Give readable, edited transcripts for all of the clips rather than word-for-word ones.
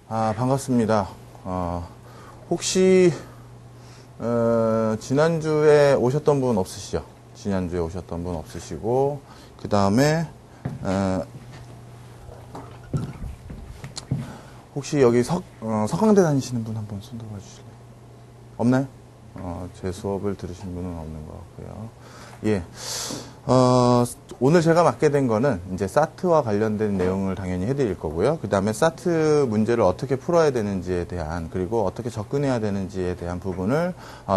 반갑습니다. 혹시 지난주에 오셨던 분 없으시죠? 지난주에 오셨던 분 없으시고, 그 다음에 혹시 여기 서강대 다니시는 분 한번 손 들어봐 주실래요? 없나요? 제 수업을 들으신 분은 없는 것 같고요. 예. 오늘 제가 맡게 된 거는 이제 사트와 관련된 내용을 당연히 해드릴 거고요. 그 다음에 사트 문제를 어떻게 풀어야 되는지에 대한, 그리고 어떻게 접근해야 되는지에 대한 부분을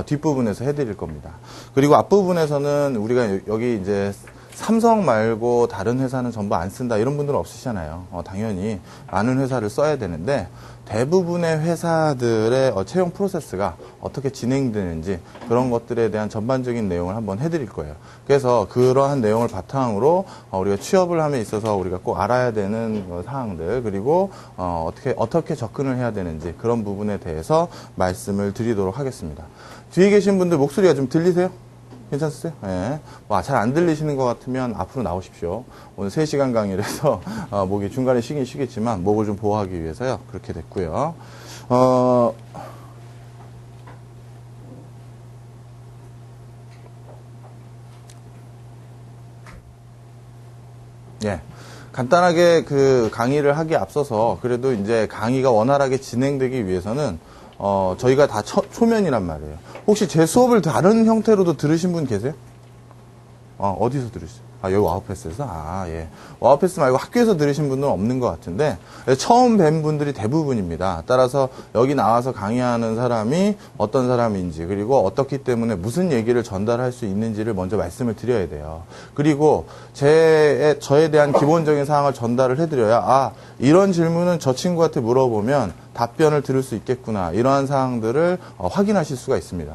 뒷부분에서 해드릴 겁니다. 그리고 앞부분에서는 우리가 여기 이제 삼성 말고 다른 회사는 전부 안 쓴다 이런 분들은 없으시잖아요. 당연히 많은 회사를 써야 되는데 대부분의 회사들의 채용 프로세스가 어떻게 진행되는지 그런 것들에 대한 전반적인 내용을 한번 해드릴 거예요. 그래서 그러한 내용을 바탕으로 우리가 취업을 함에 있어서 우리가 꼭 알아야 되는 사항들, 그리고 어떻게 접근을 해야 되는지 그런 부분에 대해서 말씀을 드리도록 하겠습니다. 뒤에 계신 분들 목소리가 좀 들리세요? 괜찮으세요? 예. 잘 안 들리시는 것 같으면 앞으로 나오십시오. 오늘 3시간 강의라서 목이 중간에 쉬긴 쉬겠지만 목을 좀 보호하기 위해서요. 그렇게 됐고요. 예. 간단하게 그 강의를 하기에 앞서서 그래도 이제 강의가 원활하게 진행되기 위해서는 저희가 다 초면이란 말이에요. 혹시 제 수업을 다른 형태로도 들으신 분 계세요? 어디서 들으셨어요? 여기 와우패스에서? 예. 와우패스 말고 학교에서 들으신 분은 없는 것 같은데, 처음 뵌 분들이 대부분입니다. 따라서 여기 나와서 강의하는 사람이 어떤 사람인지, 그리고 어떻기 때문에 무슨 얘기를 전달할 수 있는지를 먼저 말씀을 드려야 돼요. 그리고 저에 대한 기본적인 사항을 전달을 해드려야, 이런 질문은 저 친구한테 물어보면 답변을 들을 수 있겠구나. 이러한 사항들을 확인하실 수가 있습니다.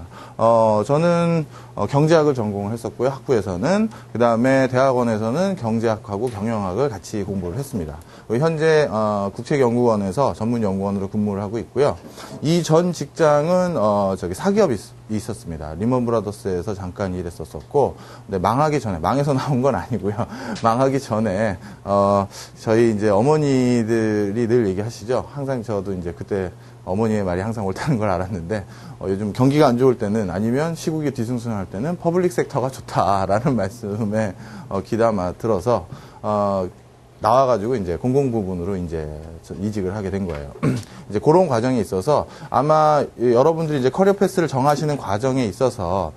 저는 경제학을 전공을 했었고요. 학부에서는. 그 다음에 대학원에서는 경제학하고 경영학을 같이 공부를 했습니다. 현재 국책연구원에서 전문연구원으로 근무를 하고 있고요. 이 전 직장은 사기업이 있었습니다. 리먼 브라더스에서 잠깐 일했었고, 근데 망하기 전에, 망해서 나온 건 아니고요. 망하기 전에 저희 이제 어머니들이 늘 얘기하시죠. 항상 저도 이제 그때 어머니의 말이 항상 옳다는 걸 알았는데, 요즘 경기가 안 좋을 때는, 아니면 시국이 뒤숭숭할 때는 퍼블릭 섹터가 좋다라는 말씀에 귀담아 들어서 나와가지고 이제 공공 부분으로 이제 이직을 하게 된 거예요. 이제 그런 과정에 있어서 아마 여러분들이 이제 커리어 패스를 정하시는 과정에 있어서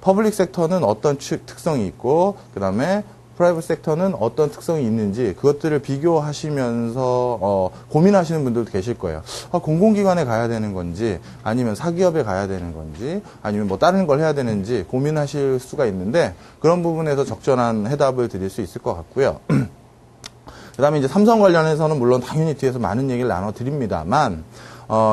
퍼블릭 섹터는 어떤 특성이 있고, 그 다음에 프라이빗 섹터는 어떤 특성이 있는지 그것들을 비교하시면서 고민하시는 분들도 계실 거예요. 공공기관에 가야 되는 건지, 아니면 사기업에 가야 되는 건지, 아니면 뭐 다른 걸 해야 되는지 고민하실 수가 있는데, 그런 부분에서 적절한 해답을 드릴 수 있을 것 같고요. 그 다음에 이제 삼성 관련해서는 물론 당연히 뒤에서 많은 얘기를 나눠드립니다만,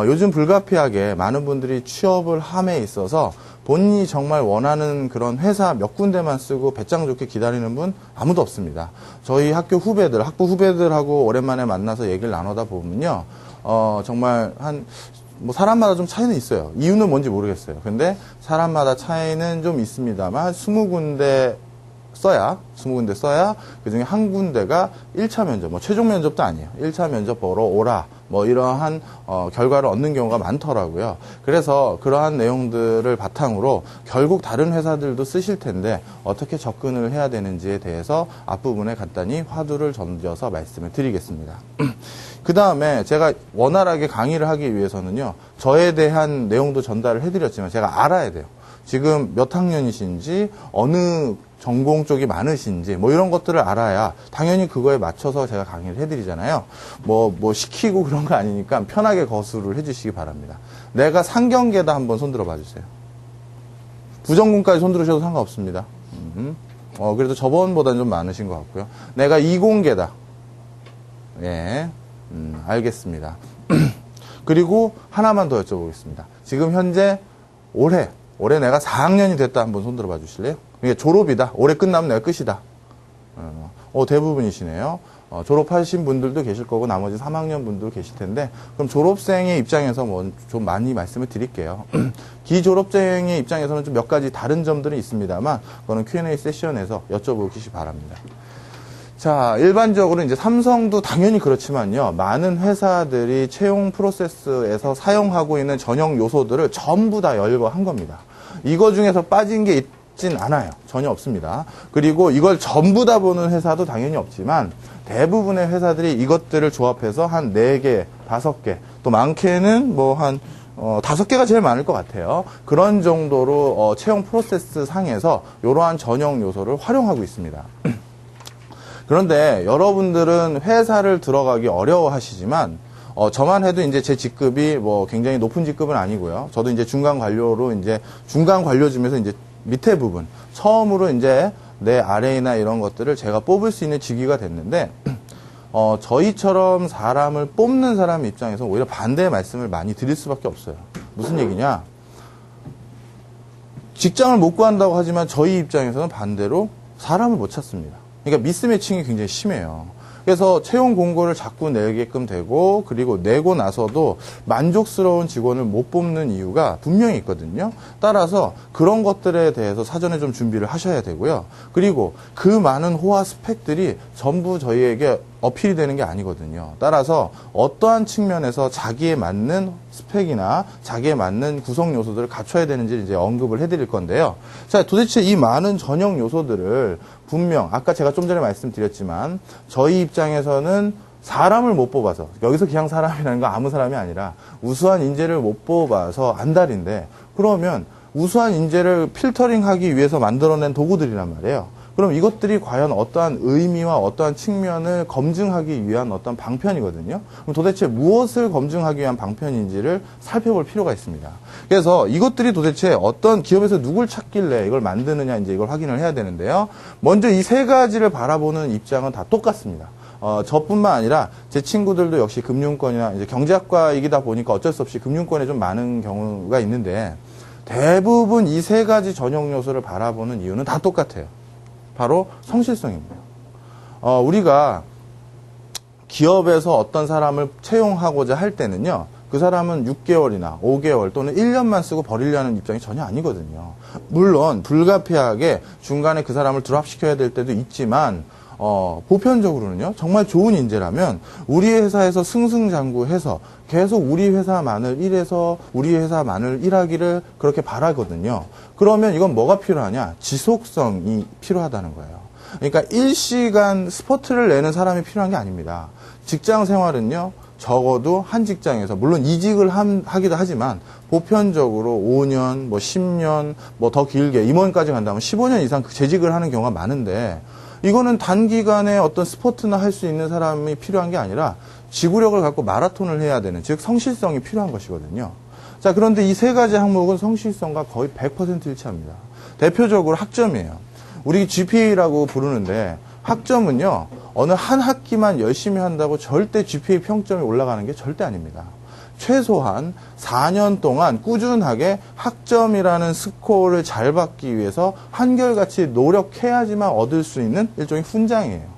요즘 불가피하게 많은 분들이 취업을 함에 있어서 본인이 정말 원하는 그런 회사 몇 군데만 쓰고 배짱 좋게 기다리는 분 아무도 없습니다. 저희 학부 후배들하고 오랜만에 만나서 얘기를 나누다 보면요. 정말 사람마다 좀 차이는 있어요. 이유는 뭔지 모르겠어요. 근데 사람마다 차이는 좀 있습니다만, 20군데 써야 그 중에 한 군데가 1차 면접, 최종 면접도 아니에요. 1차 면접 보러 오라. 이러한 결과를 얻는 경우가 많더라고요. 그래서 그러한 내용들을 바탕으로 결국 다른 회사들도 쓰실 텐데 어떻게 접근을 해야 되는지에 대해서 앞부분에 간단히 화두를 던져서 말씀을 드리겠습니다. 그 다음에 제가 원활하게 강의를 하기 위해서는요, 저에 대한 내용도 전달을 해드렸지만 제가 알아야 돼요. 지금 몇 학년이신지, 어느 전공 쪽이 많으신지, 이런 것들을 알아야 당연히 그거에 맞춰서 제가 강의를 해드리잖아요. 시키고 그런 거 아니니까 편하게 거수를 해주시기 바랍니다. 내가 상경계다 한번 손들어 봐주세요. 부전공까지 손들으셔도 상관없습니다. 그래도 저번보다는 좀 많으신 것 같고요. 내가 이공계다. 예, 알겠습니다. 그리고 하나만 더 여쭤보겠습니다. 지금 현재 올해 내가 4학년이 됐다 한번 손들어 봐 주실래요? 이게 졸업이다. 올해 끝나면 내가 끝이다. 대부분이시네요. 졸업하신 분들도 계실 거고 나머지 3학년 분들 계실 텐데, 그럼 졸업생의 입장에서 좀 많이 말씀을 드릴게요. 기졸업생의 입장에서는 좀 몇 가지 다른 점들은 있습니다만, 그거는 Q&A 세션에서 여쭤보시기 바랍니다. 자, 일반적으로 이제 삼성도 당연히 그렇지만요. 많은 회사들이 채용 프로세스에서 사용하고 있는 전형 요소들을 전부 다 열거한 겁니다. 이거 중에서 빠진 게 있진 않아요. 전혀 없습니다. 그리고 이걸 전부 다 보는 회사도 당연히 없지만 대부분의 회사들이 이것들을 조합해서 한 4개, 5개, 또 많게는 뭐 한 5개가 제일 많을 것 같아요. 그런 정도로 채용 프로세스 상에서 이러한 전형 요소를 활용하고 있습니다. 그런데 여러분들은 회사를 들어가기 어려워하시지만 저만 해도 이제 제 직급이 뭐 굉장히 높은 직급은 아니고요. 저도 이제 중간 관료로 이제 중간 관료 중에서 이제 밑에 부분 처음으로 이제 내 RA나 이런 것들을 제가 뽑을 수 있는 직위가 됐는데 저희처럼 사람을 뽑는 사람 입장에서 오히려 반대의 말씀을 많이 드릴 수밖에 없어요. 무슨 얘기냐? 직장을 못 구한다고 하지만 저희 입장에서는 반대로 사람을 못 찾습니다. 그러니까 미스매칭이 굉장히 심해요. 그래서 채용 공고를 자꾸 내게끔 되고 그리고 내고 나서도 만족스러운 직원을 못 뽑는 이유가 분명히 있거든요. 따라서 그런 것들에 대해서 사전에 좀 준비를 하셔야 되고요. 그리고 그 많은 호화 스펙들이 전부 저희에게 어필이 되는 게 아니거든요. 따라서 어떠한 측면에서 자기에 맞는 스펙이나 자기에 맞는 구성 요소들을 갖춰야 되는지 이제 언급을 해드릴 건데요. 자, 도대체 이 많은 전형 요소들을 분명 아까 제가 좀 전에 말씀드렸지만 저희 입장에서는 사람을 못 뽑아서 여기서 그냥 사람이라는 건 아무 사람이 아니라 우수한 인재를 못 뽑아서 안달인데 그러면 우수한 인재를 필터링하기 위해서 만들어낸 도구들이란 말이에요. 그럼 이것들이 과연 어떠한 의미와 어떠한 측면을 검증하기 위한 어떤 방편이거든요. 그럼 도대체 무엇을 검증하기 위한 방편인지를 살펴볼 필요가 있습니다. 그래서 이것들이 도대체 어떤 기업에서 누굴 찾길래 이걸 만드느냐 이제 이걸 확인을 해야 되는데요. 먼저 이 3가지를 바라보는 입장은 다 똑같습니다. 저뿐만 아니라 제 친구들도 역시 금융권이나 이제 경제학과이기다 보니까 어쩔 수 없이 금융권에 좀 많은 경우가 있는데 대부분 이 3가지 전형 요소를 바라보는 이유는 다 똑같아요. 바로 성실성입니다. 우리가 기업에서 어떤 사람을 채용하고자 할 때는요. 그 사람은 6개월이나 5개월 또는 1년만 쓰고 버리려는 입장이 전혀 아니거든요. 물론 불가피하게 중간에 그 사람을 드랍시켜야 될 때도 있지만 보편적으로는요. 정말 좋은 인재라면 우리 회사에서 승승장구해서 계속 우리 회사만을 일해서 우리 회사만을 일하기를 그렇게 바라거든요. 그러면 이건 뭐가 필요하냐? 지속성이 필요하다는 거예요. 그러니까 일시간 스포트를 내는 사람이 필요한 게 아닙니다. 직장 생활은요. 적어도 한 직장에서 물론 이직을 하기도 하지만 보편적으로 5년, 뭐 10년, 뭐 더 길게 임원까지 간다면 15년 이상 재직을 하는 경우가 많은데 이거는 단기간에 어떤 스포트나 할 수 있는 사람이 필요한 게 아니라 지구력을 갖고 마라톤을 해야 되는, 즉 성실성이 필요한 것이거든요. 자, 그런데 이 3가지 항목은 성실성과 거의 100% 일치합니다. 대표적으로 학점이에요. 우리 GPA라고 부르는데 학점은요. 어느 한 학기만 열심히 한다고 절대 GPA 평점이 올라가는 게 절대 아닙니다. 최소한 4년 동안 꾸준하게 학점이라는 스코어를 잘 받기 위해서 한결같이 노력해야지만 얻을 수 있는 일종의 훈장이에요.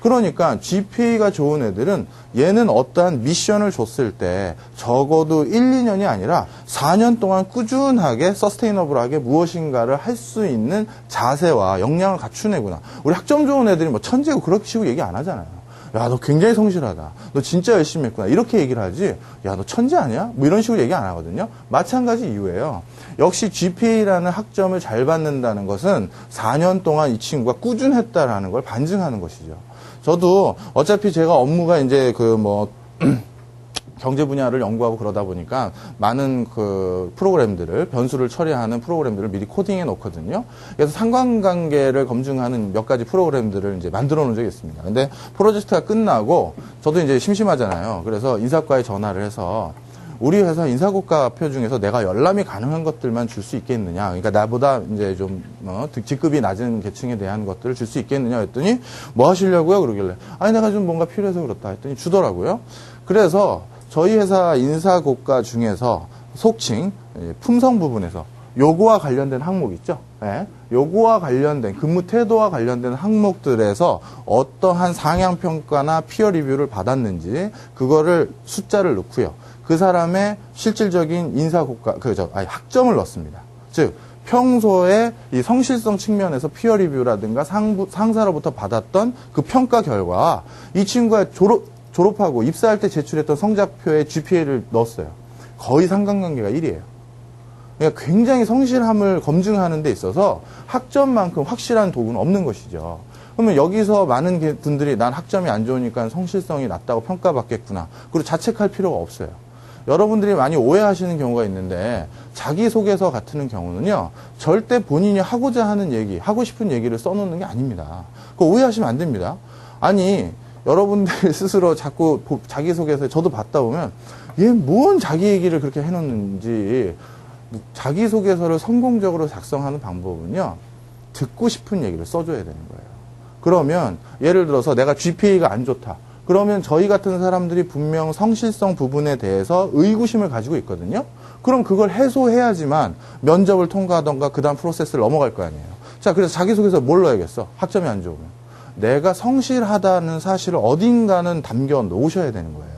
그러니까 GPA가 좋은 애들은 얘는 어떠한 미션을 줬을 때 적어도 1, 2년이 아니라 4년 동안 꾸준하게 서스테이너블하게 무엇인가를 할 수 있는 자세와 역량을 갖춘 애구나. 우리 학점 좋은 애들이 뭐 천재고 그렇게 치고 얘기 안 하잖아요. 야, 너 굉장히 성실하다. 너 진짜 열심히 했구나. 이렇게 얘기를 하지. 야, 너 천재 아니야? 뭐 이런 식으로 얘기 안 하거든요. 마찬가지 이유예요. 역시 GPA라는 학점을 잘 받는다는 것은 4년 동안 이 친구가 꾸준했다라는 걸 반증하는 것이죠. 저도 어차피 제가 업무가 이제 경제 분야를 연구하고 그러다 보니까 많은 그 프로그램들을 변수를 처리하는 프로그램들을 미리 코딩해 놓거든요. 그래서 상관관계를 검증하는 몇 가지 프로그램들을 이제 만들어 놓은 적이 있습니다. 근데 프로젝트가 끝나고 저도 이제 심심하잖아요. 그래서 인사과에 전화를 해서 우리 회사 인사고과표 중에서 내가 열람이 가능한 것들만 줄 수 있겠느냐. 그러니까 나보다 이제 좀 직급이 낮은 계층에 대한 것들을 줄 수 있겠느냐 했더니 뭐 하시려고요? 그러길래 아니 내가 좀 뭔가 필요해서 그렇다 했더니 주더라고요. 그래서 저희 회사 인사고과 중에서 속칭 품성 부분에서 요거와 관련된 항목 있죠. 네. 요거와 관련된 근무 태도와 관련된 항목들에서 어떠한 상향평가나 피어 리뷰를 받았는지 그거를 숫자를 넣고요. 그 사람의 실질적인 학점을 넣습니다. 즉 평소에 이 성실성 측면에서 피어 리뷰라든가 상사로부터 받았던 그 평가 결과 이 친구가 졸업하고 입사할 때 제출했던 성적표에 GPA를 넣었어요. 거의 상관관계가 1이에요. 그러니까 굉장히 성실함을 검증하는 데 있어서 학점만큼 확실한 도구는 없는 것이죠. 그러면 여기서 많은 분들이 난 학점이 안 좋으니까 성실성이 낮다고 평가받겠구나. 그리고 자책할 필요가 없어요. 여러분들이 많이 오해하시는 경우가 있는데 자기소개서 같은 경우는요. 절대 본인이 하고자 하는 얘기, 하고 싶은 얘기를 써놓는 게 아닙니다. 그거 오해하시면 안 됩니다. 아니 여러분들 스스로 자꾸 자기소개서에 저도 받다 보면 얘 뭔 자기 얘기를 그렇게 해놓는지 자기소개서를 성공적으로 작성하는 방법은요. 듣고 싶은 얘기를 써줘야 되는 거예요. 그러면 예를 들어서 내가 GPA가 안 좋다. 그러면 저희 같은 사람들이 분명 성실성 부분에 대해서 의구심을 가지고 있거든요. 그럼 그걸 해소해야지만 면접을 통과하던가 그 다음 프로세스를 넘어갈 거 아니에요. 자, 그래서 자기소개서 뭘 넣어야겠어? 학점이 안 좋으면. 내가 성실하다는 사실을 어딘가는 담겨 놓으셔야 되는 거예요.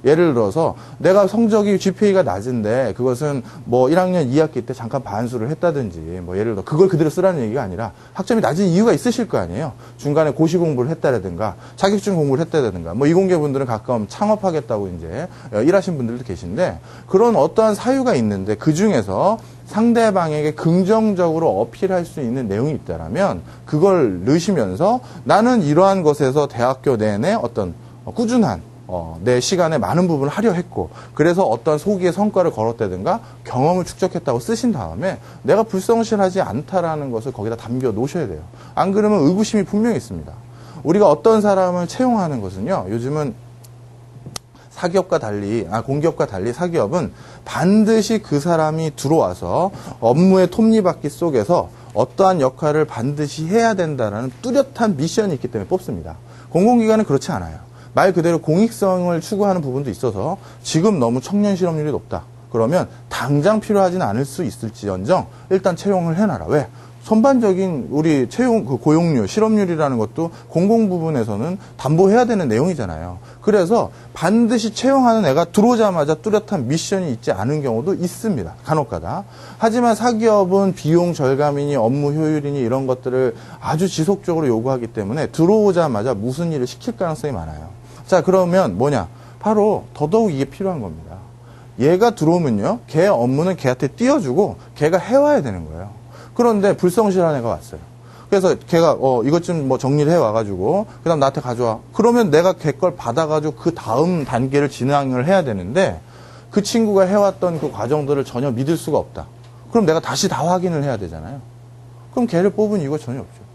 예를 들어서 내가 성적이 GPA가 낮은데 그것은 뭐 1학년 2학기 때 잠깐 반수를 했다든지 뭐 예를 들어 그걸 그대로 쓰라는 얘기가 아니라 학점이 낮은 이유가 있으실 거 아니에요. 중간에 고시 공부를 했다라든가 자격증 공부를 했다라든가 뭐 이공계분들은 가끔 창업하겠다고 이제 일하신 분들도 계신데 그런 어떠한 사유가 있는데 그 중에서 상대방에게 긍정적으로 어필할 수 있는 내용이 있다라면 그걸 넣으시면서 나는 이러한 것에서 대학교 내내 어떤 꾸준한 내 시간에 많은 부분을 하려 했고 그래서 어떤 소기의 성과를 걸었다든가 경험을 축적했다고 쓰신 다음에 내가 불성실하지 않다라는 것을 거기다 담겨 놓으셔야 돼요. 안 그러면 의구심이 분명히 있습니다. 우리가 어떤 사람을 채용하는 것은요. 요즘은 공기업과 달리 사기업은 반드시 그 사람이 들어와서 업무의 톱니바퀴 속에서 어떠한 역할을 반드시 해야 된다는 뚜렷한 미션이 있기 때문에 뽑습니다. 공공기관은 그렇지 않아요. 말 그대로 공익성을 추구하는 부분도 있어서 지금 너무 청년 실업률이 높다. 그러면 당장 필요하지는 않을 수 있을지언정 일단 채용을 해놔라. 왜? 선반적인 우리 고용률, 실업률이라는 것도 공공 부분에서는 담보해야 되는 내용이잖아요. 그래서 반드시 채용하는 애가 들어오자마자 뚜렷한 미션이 있지 않은 경우도 있습니다. 간혹가다. 하지만 사기업은 비용 절감이니 업무 효율이니 이런 것들을 아주 지속적으로 요구하기 때문에 들어오자마자 무슨 일을 시킬 가능성이 많아요. 자, 그러면 뭐냐? 바로 더더욱 이게 필요한 겁니다. 얘가 들어오면요. 걔 업무는 걔한테 띄워주고 걔가 해와야 되는 거예요. 그런데 불성실한 애가 왔어요. 그래서 걔가 이것 좀 뭐 정리를 해와가지고 그다음 나한테 가져와. 그러면 내가 걔 걸 받아가지고 그 다음 단계를 진행을 해야 되는데 그 친구가 해왔던 그 과정들을 전혀 믿을 수가 없다. 그럼 내가 다시 다 확인을 해야 되잖아요. 그럼 걔를 뽑은 이유가 전혀 없죠.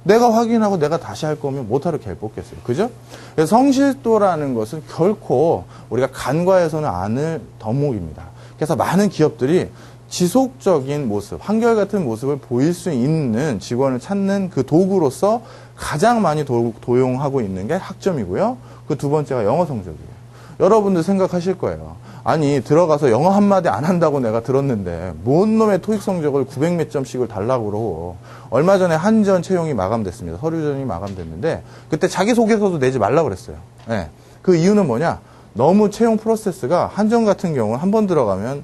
내가 확인하고 내가 다시 할 거면 못하러 걔를 뽑겠어요. 그죠? 그래서 성실도라는 것은 결코 우리가 간과해서는 않을 덕목입니다. 그래서 많은 기업들이 지속적인 모습, 한결같은 모습을 보일 수 있는 직원을 찾는 그 도구로서 가장 많이 도용하고 있는 게 학점이고요. 그 두 번째가 영어 성적이에요. 여러분들 생각하실 거예요. 아니 들어가서 영어 한마디 안 한다고 내가 들었는데 뭔 놈의 토익 성적을 900몇 점씩을 달라고 그러고 얼마 전에 한전 채용이 마감됐습니다. 서류전이 마감됐는데 그때 자기소개서도 내지 말라고 그랬어요. 네. 그 이유는 뭐냐? 너무 채용 프로세스가 한전 같은 경우는 한 번 들어가면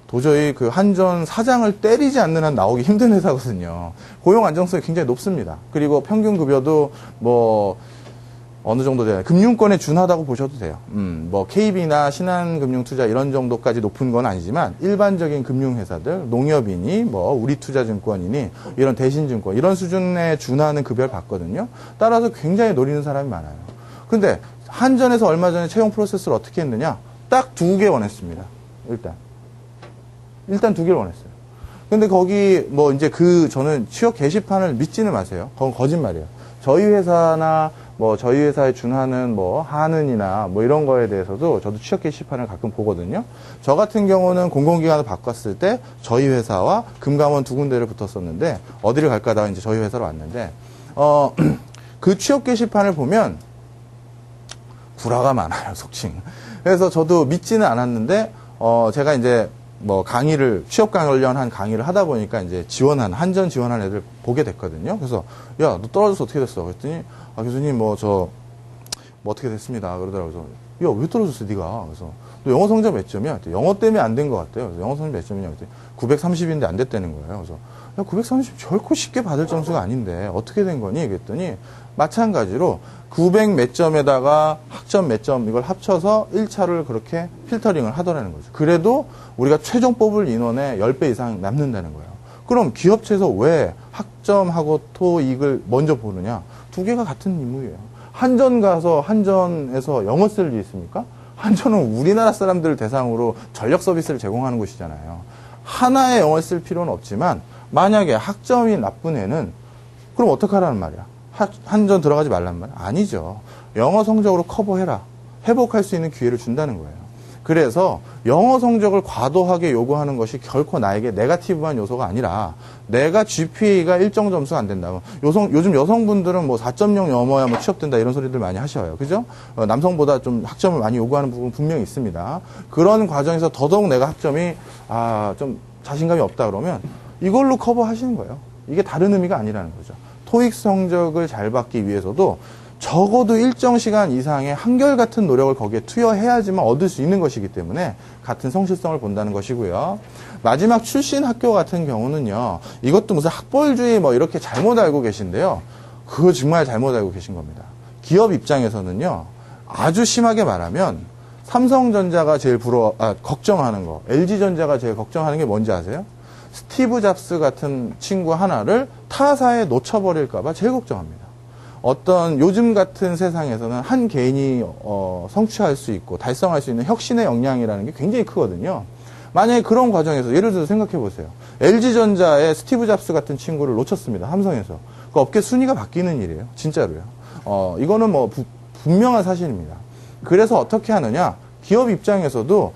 도저히 그 한전 사장을 때리지 않는 한 나오기 힘든 회사거든요. 고용 안정성이 굉장히 높습니다. 그리고 평균 급여도 뭐 어느 정도 되나요? 금융권에 준하다고 보셔도 돼요. 뭐 KB나 신한금융투자 이런 정도까지 높은 건 아니지만 일반적인 금융회사들, 농협이니 뭐 우리투자증권이니 이런 대신증권 이런 수준에 준하는 급여를 받거든요. 따라서 굉장히 노리는 사람이 많아요. 근데 한전에서 얼마 전에 채용 프로세스를 어떻게 했느냐? 딱 2개 원했습니다. 일단 2개를 원했어요. 근데 거기 뭐 이제 저는 취업 게시판을 믿지는 마세요. 그건 거짓말이에요. 저희 회사나 뭐 저희 회사에 준하는 뭐 하는이나 뭐 이런 거에 대해서도 저도 취업 게시판을 가끔 보거든요. 저 같은 경우는 공공기관을 바꿨을 때 저희 회사와 금감원 2군데를 붙었었는데 어디를 갈까 하다가 이제 저희 회사로 왔는데 그 취업 게시판을 보면 구라가 많아요, 속칭. 그래서 저도 믿지는 않았는데 제가 이제 뭐 취업 관련한 강의를 하다 보니까 이제 한전 지원한 애들 보게 됐거든요. 그래서, 야, 너 떨어져서 어떻게 됐어? 그랬더니, 교수님, 뭐 어떻게 됐습니다. 그러더라고요. 그래서, 야, 왜 떨어졌어, 네가? 그래서, 너 영어 성적 몇 점이야? 영어 때문에 안 된 것 같대요. 그래서 영어 성적 몇 점이냐? 930인데 안 됐다는 거예요. 그래서 야, 930 결코 쉽게 받을 점수가 아닌데 어떻게 된 거니? 그랬더니 마찬가지로 900 몇 점에다가 학점 몇 점 이걸 합쳐서 1차를 그렇게 필터링을 하더라는 거죠. 그래도 우리가 최종 뽑을 인원의 10배 이상 남는다는 거예요. 그럼 기업체에서 왜 학점하고 토익을 먼저 보느냐? 두 개가 같은 임무예요. 한전 가서 한전에서 영어 쓸 일 있습니까? 한전은 우리나라 사람들 대상으로 전력 서비스를 제공하는 곳이잖아요. 하나의 영어를 쓸 필요는 없지만 만약에 학점이 나쁜 애는 그럼 어떡하라는 말이야? 한전 들어가지 말란 말? 아니죠. 영어 성적으로 커버해라. 회복할 수 있는 기회를 준다는 거예요. 그래서 영어 성적을 과도하게 요구하는 것이 결코 나에게 네거티브한 요소가 아니라 내가 GPA가 일정 점수가 안 된다면 요즘 여성분들은 뭐 4.0 넘어야 뭐 취업된다 이런 소리들 많이 하셔요. 그죠? 남성보다 좀 학점을 많이 요구하는 부분 분명히 있습니다. 그런 과정에서 더더욱 내가 학점이 좀 자신감이 없다 그러면 이걸로 커버하시는 거예요. 이게 다른 의미가 아니라는 거죠. 토익 성적을 잘 받기 위해서도 적어도 일정 시간 이상의 한결같은 노력을 거기에 투여해야지만 얻을 수 있는 것이기 때문에 같은 성실성을 본다는 것이고요. 마지막 출신 학교 같은 경우는요. 이것도 무슨 학벌주의 뭐 이렇게 잘못 알고 계신데요. 그거 정말 잘못 알고 계신 겁니다. 기업 입장에서는요. 아주 심하게 말하면 삼성전자가 제일 걱정하는 거, LG전자가 제일 걱정하는 게 뭔지 아세요? 스티브 잡스 같은 친구 하나를 타사에 놓쳐버릴까 봐 제일 걱정합니다. 어떤 요즘 같은 세상에서는 한 개인이 성취할 수 있고 달성할 수 있는 혁신의 역량이라는 게 굉장히 크거든요. 만약에 그런 과정에서 예를 들어서 생각해 보세요. LG전자의 스티브 잡스 같은 친구를 놓쳤습니다. 삼성에서. 그 업계 순위가 바뀌는 일이에요. 진짜로요. 이거는 뭐 분명한 사실입니다. 그래서 어떻게 하느냐? 기업 입장에서도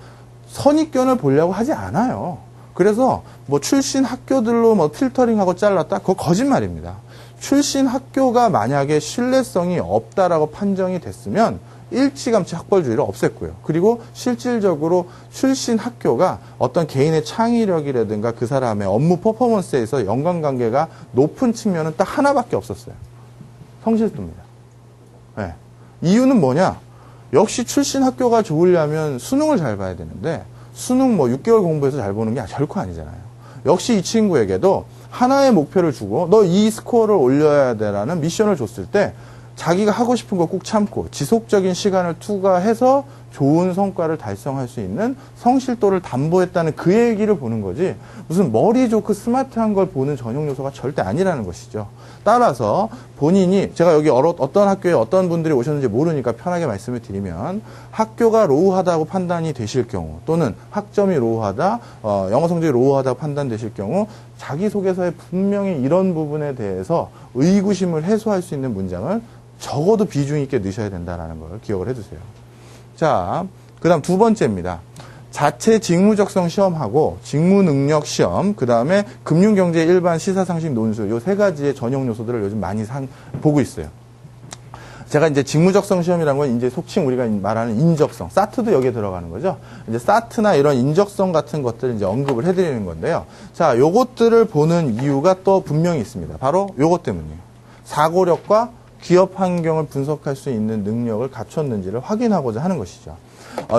선입견을 보려고 하지 않아요. 그래서 뭐 출신 학교들로 뭐 필터링하고 잘랐다? 그거 거짓말입니다. 출신 학교가 만약에 신뢰성이 없다라고 판정이 됐으면 일찌감치 학벌주의를 없앴고요. 그리고 실질적으로 출신 학교가 어떤 개인의 창의력이라든가 그 사람의 업무 퍼포먼스에서 연관관계가 높은 측면은 딱 하나밖에 없었어요. 성실도입니다. 네. 이유는 뭐냐? 역시 출신 학교가 좋으려면 수능을 잘 봐야 되는데 수능 뭐 6개월 공부해서 잘 보는 게 결코 아니잖아요. 역시 이 친구에게도 하나의 목표를 주고 너 이 스코어를 올려야 돼라는 미션을 줬을 때 자기가 하고 싶은 거 꾹 참고 지속적인 시간을 투과해서 좋은 성과를 달성할 수 있는 성실도를 담보했다는 그 얘기를 보는 거지 무슨 머리 좋고 스마트한 걸 보는 전용 요소가 절대 아니라는 것이죠. 따라서 본인이 제가 여기 어떤 학교에 어떤 분들이 오셨는지 모르니까 편하게 말씀을 드리면 학교가 로우하다고 판단이 되실 경우 또는 학점이 로우하다, 영어 성적이 로우하다고 판단되실 경우 자기소개서에 분명히 이런 부분에 대해서 의구심을 해소할 수 있는 문장을 적어도 비중 있게 넣으셔야 된다는 걸 기억을 해두세요. 자, 그 다음 두 번째입니다. 자체 직무적성 시험하고 직무능력 시험, 그 다음에 금융경제 일반 시사상식 논술 요 세 가지의 전형 요소들을 요즘 많이 보고 있어요. 제가 이제 직무적성 시험이라는 건 이제 속칭 우리가 말하는 인적성, 사트도 여기에 들어가는 거죠. 이제 사트나 이런 인적성 같은 것들을 이제 언급을 해드리는 건데요. 자, 요것들을 보는 이유가 또 분명히 있습니다. 바로 요것 때문이에요. 사고력과 기업 환경을 분석할 수 있는 능력을 갖췄는지를 확인하고자 하는 것이죠.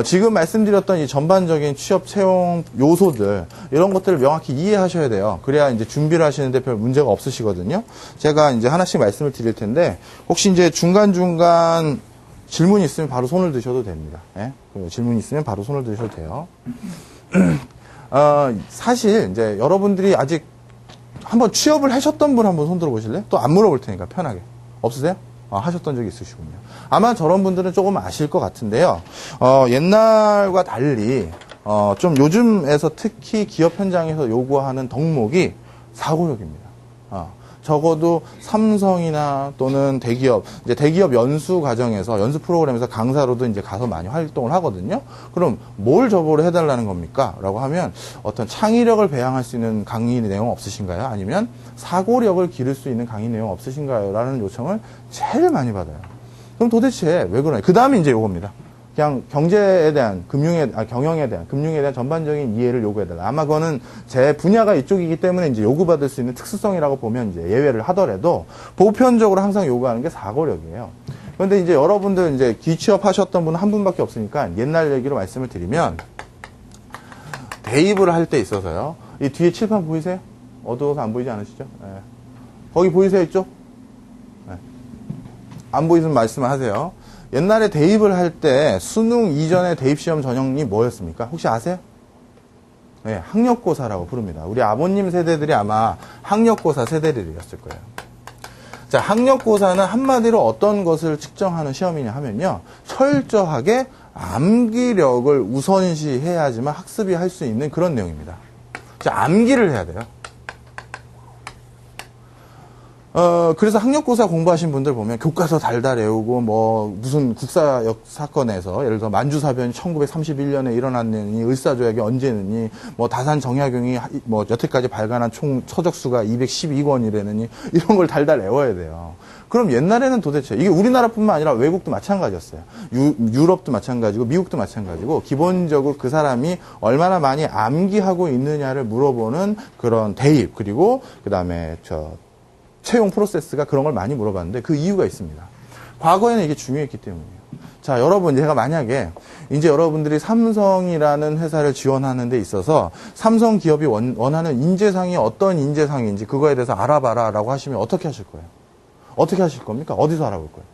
지금 말씀드렸던 이 전반적인 취업 채용 요소들 이런 것들을 명확히 이해하셔야 돼요. 그래야 이제 준비를 하시는데 별 문제가 없으시거든요. 제가 이제 하나씩 말씀을 드릴 텐데 혹시 이제 중간중간 질문이 있으면 바로 손을 드셔도 됩니다. 예? 질문이 있으면 바로 손을 드셔도 돼요. 사실 이제 여러분들이 아직 한번 취업을 하셨던 분 한번 손 들어보실래요? 또 안 물어볼 테니까 편하게. 없으세요? 하셨던 적이 있으시군요. 아마 저런 분들은 조금 아실 것 같은데요. 옛날과 달리 좀 요즘에서 특히 기업 현장에서 요구하는 덕목이 사고력입니다. 적어도 삼성이나 또는 대기업, 이제 대기업 연수 과정에서 연수 프로그램에서 강사로도 이제 가서 많이 활동을 하거든요. 그럼 뭘 저보로 해달라는 겁니까? 라고 하면 어떤 창의력을 배양할 수 있는 강의 내용 없으신가요? 아니면 사고력을 기를 수 있는 강의 내용 없으신가요? 라는 요청을 제일 많이 받아요. 그럼 도대체 왜 그러냐? 그 다음에 이제 요겁니다. 그냥 경제에 대한, 경영에 대한, 금융에 대한 전반적인 이해를 요구해달라. 아마 그거는 제 분야가 이쪽이기 때문에 이제 요구받을 수 있는 특수성이라고 보면 이제 예외를 하더라도 보편적으로 항상 요구하는 게 사고력이에요. 그런데 이제 여러분들 이제 기취업 하셨던 분 한 분밖에 없으니까 옛날 얘기로 말씀을 드리면 대입을 할 때 있어서요. 이 뒤에 칠판 보이세요? 어두워서 안 보이지 않으시죠? 네. 거기 보이세요, 이쪽? 네. 안 보이시면 말씀을 하세요. 옛날에 대입을 할 때 수능 이전의 대입시험 전형이 뭐였습니까? 혹시 아세요? 네, 학력고사라고 부릅니다. 우리 아버님 세대들이 아마 학력고사 세대들이었을 거예요. 자, 학력고사는 한마디로 어떤 것을 측정하는 시험이냐 하면요. 철저하게 암기력을 우선시해야지만 학습이 할 수 있는 그런 내용입니다. 자, 암기를 해야 돼요. 그래서 학력고사 공부하신 분들 보면 교과서 달달 외우고 뭐 무슨 국사역 사건에서 예를 들어 만주사변이 1931년에 일어났느니 을사조약이 언제느니 뭐 다산 정약용이 뭐 여태까지 발간한 총 서적수가 212권이라느니 이런 걸 달달 외워야 돼요. 그럼 옛날에는 도대체 이게 우리나라뿐만 아니라 외국도 마찬가지였어요. 유럽도 마찬가지고 미국도 마찬가지고 기본적으로 그 사람이 얼마나 많이 암기하고 있느냐를 물어보는 그런 대입 그리고 그다음에 채용 프로세스가 그런 걸 많이 물어봤는데 그 이유가 있습니다. 과거에는 이게 중요했기 때문이에요. 자, 여러분, 제가 만약에 이제 여러분들이 삼성이라는 회사를 지원하는 데 있어서 삼성 기업이 원하는 인재상이 어떤 인재상인지 그거에 대해서 알아봐라 라고 하시면 어떻게 하실 거예요? 어떻게 하실 겁니까? 어디서 알아볼 거예요?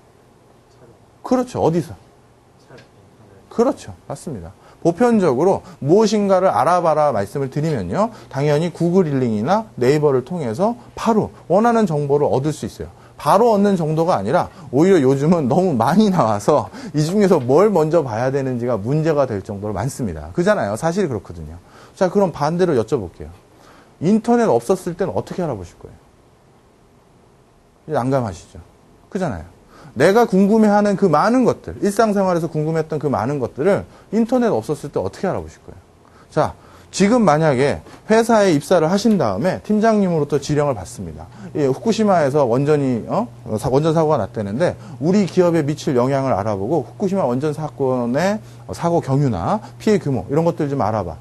그렇죠. 어디서? 그렇죠. 맞습니다. 보편적으로 무엇인가를 알아봐라 말씀을 드리면요. 당연히 구글 릴링이나 네이버를 통해서 바로 원하는 정보를 얻을 수 있어요. 바로 얻는 정도가 아니라 오히려 요즘은 너무 많이 나와서 이 중에서 뭘 먼저 봐야 되는지가 문제가 될 정도로 많습니다. 그잖아요. 사실이 그렇거든요. 자, 그럼 반대로 여쭤볼게요. 인터넷 없었을 때는 어떻게 알아보실 거예요? 난감하시죠? 그잖아요. 내가 궁금해하는 그 많은 것들, 일상생활에서 궁금했던 그 많은 것들을 인터넷 없었을 때 어떻게 알아보실 거예요? 자, 지금 만약에 회사에 입사를 하신 다음에 팀장님으로부터 지령을 받습니다. 예, 후쿠시마에서 원전 사고가 났다는데 우리 기업에 미칠 영향을 알아보고 후쿠시마 원전 사건의 사고 경유나 피해 규모 이런 것들 좀 알아봐.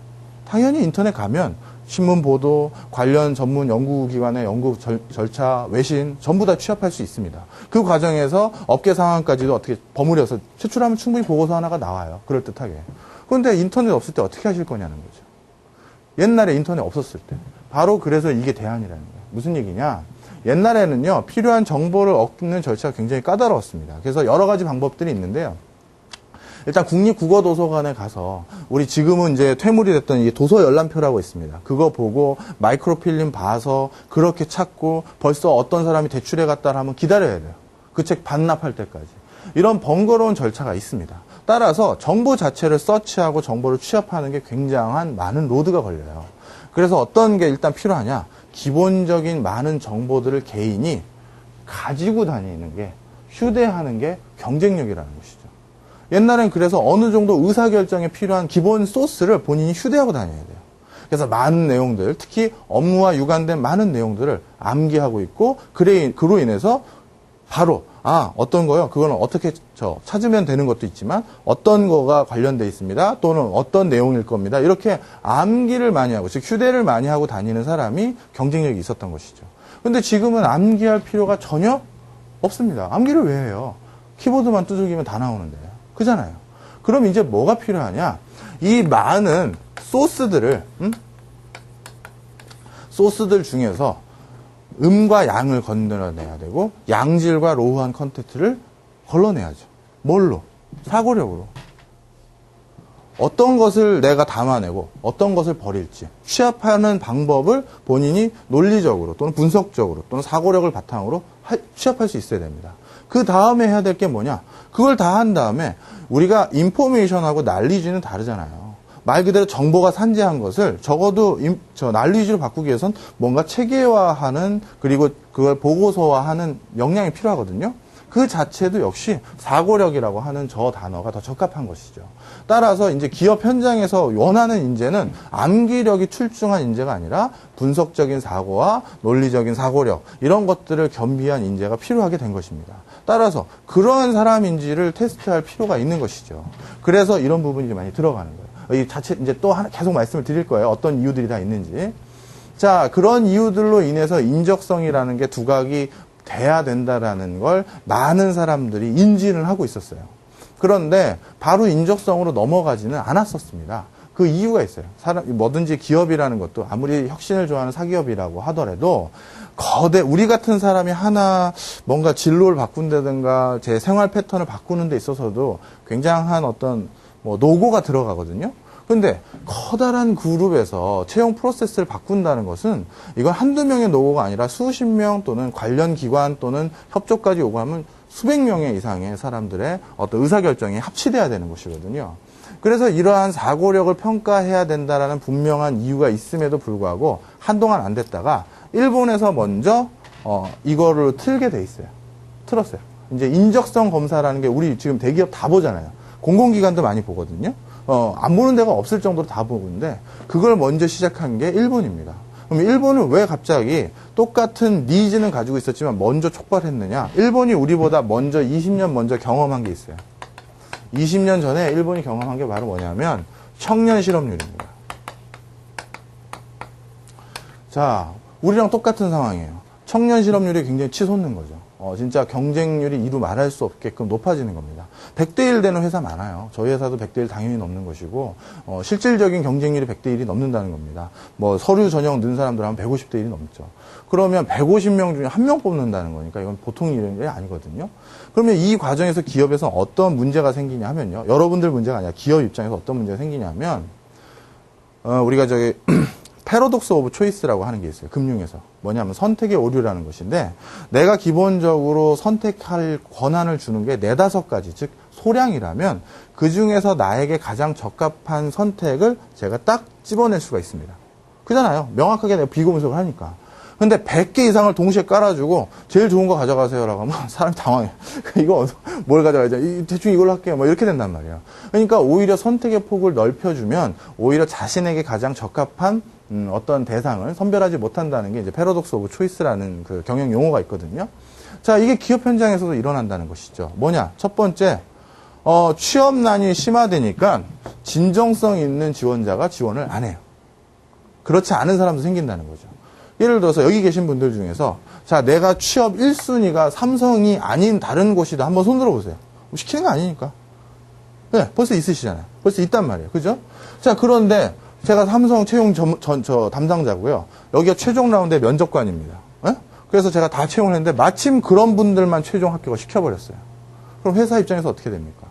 당연히 인터넷 가면 신문 보도, 관련 전문 연구기관의 연구 절차, 외신 전부 다 취합할 수 있습니다. 그 과정에서 업계 상황까지도 어떻게 버무려서 제출하면 충분히 보고서 하나가 나와요. 그럴듯하게. 그런데 인터넷 없을 때 어떻게 하실 거냐는 거죠. 옛날에 인터넷 없었을 때. 바로 그래서 이게 대안이라는 거예요. 무슨 얘기냐? 옛날에는요, 필요한 정보를 얻는 절차가 굉장히 까다로웠습니다. 그래서 여러 가지 방법들이 있는데요. 일단 국립국어도서관에 가서 우리 지금은 이제 퇴물이 됐던 이 도서 열람표라고 있습니다. 그거 보고 마이크로필름 봐서 그렇게 찾고 벌써 어떤 사람이 대출해 갔다 하면 기다려야 돼요. 그 책 반납할 때까지. 이런 번거로운 절차가 있습니다. 따라서 정보 자체를 서치하고 정보를 취합하는 게 굉장한 많은 로드가 걸려요. 그래서 어떤 게 일단 필요하냐? 기본적인 많은 정보들을 개인이 가지고 다니는 게, 휴대하는 게 경쟁력이라는 것이죠. 옛날엔 그래서 어느 정도 의사결정에 필요한 기본 소스를 본인이 휴대하고 다녀야 돼요. 그래서 많은 내용들, 특히 업무와 유관된 많은 내용들을 암기하고 있고, 그로 인해서 바로, 어떤 거요? 그거는 어떻게 찾으면 되는 것도 있지만, 어떤 거가 관련돼 있습니다. 또는 어떤 내용일 겁니다. 이렇게 암기를 많이 하고, 즉, 휴대를 많이 하고 다니는 사람이 경쟁력이 있었던 것이죠. 근데 지금은 암기할 필요가 전혀 없습니다. 암기를 왜 해요? 키보드만 두들기면 다 나오는데요. 그잖아요. 그럼 이제 뭐가 필요하냐? 이 많은 소스들 중에서 음과 양을 건드려내야 되고 양질과 로우한 컨텐츠를 걸러내야죠. 뭘로? 사고력으로. 어떤 것을 내가 담아내고 어떤 것을 버릴지 취합하는 방법을 본인이 논리적으로 또는 분석적으로 또는 사고력을 바탕으로 취합할 수 있어야 됩니다. 그 다음에 해야 될 게 뭐냐? 그걸 다 한 다음에 우리가 인포메이션하고 난리지는 다르잖아요. 말 그대로 정보가 산재한 것을 적어도 난리지로 바꾸기 위해선 뭔가 체계화하는 그리고 그걸 보고서화하는 역량이 필요하거든요. 그 자체도 역시 사고력이라고 하는 저 단어가 더 적합한 것이죠. 따라서 이제 기업 현장에서 원하는 인재는 암기력이 출중한 인재가 아니라 분석적인 사고와 논리적인 사고력 이런 것들을 겸비한 인재가 필요하게 된 것입니다. 따라서 그러한 사람인지를 테스트할 필요가 있는 것이죠. 그래서 이런 부분이 많이 들어가는 거예요. 이 자체 이제 또 하나 계속 말씀을 드릴 거예요. 어떤 이유들이 다 있는지. 자, 그런 이유들로 인해서 인적성이라는 게 두각이 돼야 된다라는 걸 많은 사람들이 인지를 하고 있었어요. 그런데 바로 인적성으로 넘어가지는 않았었습니다. 그 이유가 있어요. 뭐든지 기업이라는 것도 아무리 혁신을 좋아하는 사기업이라고 하더라도 우리 같은 사람이 하나 뭔가 진로를 바꾼다든가 제 생활 패턴을 바꾸는 데 있어서도 굉장한 어떤 노고가 들어가거든요. 근데 커다란 그룹에서 채용 프로세스를 바꾼다는 것은 이건 한두 명의 노고가 아니라 수십 명 또는 관련 기관 또는 협조까지 요구하면 수백 명의 이상의 사람들의 어떤 의사결정이 합치돼야 되는 것이거든요. 그래서 이러한 사고력을 평가해야 된다라는 분명한 이유가 있음에도 불구하고 한동안 안 됐다가 일본에서 먼저 이거를 틀게 돼 있어요. 틀었어요. 이제 인적성 검사라는 게 우리 지금 대기업 다 보잖아요. 공공기관도 많이 보거든요. 안 보는 데가 없을 정도로 다 보는데 그걸 먼저 시작한 게 일본입니다. 그럼 일본은 왜 갑자기 똑같은 니즈는 가지고 있었지만 먼저 촉발했느냐? 일본이 우리보다 먼저 20년 먼저 경험한 게 있어요. 20년 전에 일본이 경험한 게 바로 뭐냐면 청년 실업률입니다. 자, 우리랑 똑같은 상황이에요. 청년 실업률이 굉장히 치솟는 거죠. 진짜 경쟁률이 이루 말할 수 없게끔 높아지는 겁니다. 100대 1 되는 회사 많아요. 저희 회사도 100대 1 당연히 넘는 것이고, 실질적인 경쟁률이 100대 1이 넘는다는 겁니다. 서류 전형 넣은 사람들 하면 150대 1이 넘죠. 그러면 150명 중에 1명 뽑는다는 거니까 이건 보통 일이 아니거든요. 그러면 이 과정에서 기업에서 어떤 문제가 생기냐 하면요. 여러분들 문제가 아니라 기업 입장에서 어떤 문제가 생기냐면, 우리가 패러독스 오브 초이스라고 하는 게 있어요. 금융에서. 뭐냐면 선택의 오류라는 것인데 내가 기본적으로 선택할 권한을 주는 게 4-5가지, 즉 소량이라면 그중에서 나에게 가장 적합한 선택을 제가 딱 집어낼 수가 있습니다. 그잖아요. 명확하게 내가 비교분석을 하니까. 근데 100개 이상을 동시에 깔아주고 제일 좋은 거 가져가세요라고 하면 사람이 당황해. 이거 뭘 가져가야지? 대충 이걸로 할게요. 이렇게 된단 말이에요. 그러니까 오히려 선택의 폭을 넓혀주면 오히려 자신에게 가장 적합한 어떤 대상을 선별하지 못한다는 게 이제 패러독스 오브 초이스라는 그 경영 용어가 있거든요. 자, 이게 기업 현장에서도 일어난다는 것이죠. 뭐냐? 첫 번째, 취업난이 심화되니까 진정성 있는 지원자가 지원을 안 해요. 그렇지 않은 사람도 생긴다는 거죠. 예를 들어서 여기 계신 분들 중에서 자, 내가 취업 1순위가 삼성이 아닌 다른 곳이다. 한번 손 들어보세요. 시키는 거 아니니까. 네, 벌써 있으시잖아요. 벌써 있단 말이에요. 그죠? 자, 그런데 제가 삼성 채용 담당자고요. 여기가 최종 라운드의 면접관입니다. 네? 그래서 제가 다 채용을 했는데 마침 그런 분들만 최종 합격을 시켜버렸어요. 그럼 회사 입장에서 어떻게 됩니까?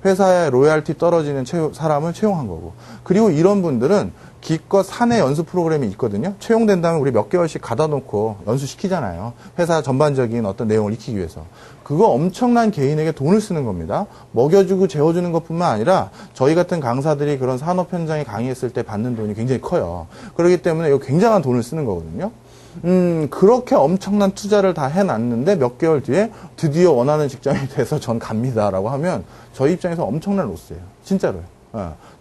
회사의 로얄티 떨어지는 사람을 채용한 거고. 그리고 이런 분들은 기껏 사내 연수 프로그램이 있거든요. 채용된다면 우리 몇 개월씩 가다 놓고 연수시키잖아요. 회사 전반적인 어떤 내용을 익히기 위해서. 그거 엄청난 개인에게 돈을 쓰는 겁니다. 먹여주고 재워주는 것뿐만 아니라 저희 같은 강사들이 그런 산업 현장에 강의했을 때 받는 돈이 굉장히 커요. 그렇기 때문에 이거 굉장한 돈을 쓰는 거거든요. 그렇게 엄청난 투자를 다 해놨는데 몇 개월 뒤에 드디어 원하는 직장이 돼서 전 갑니다라고 하면 저희 입장에서 엄청난 로스예요. 진짜로요.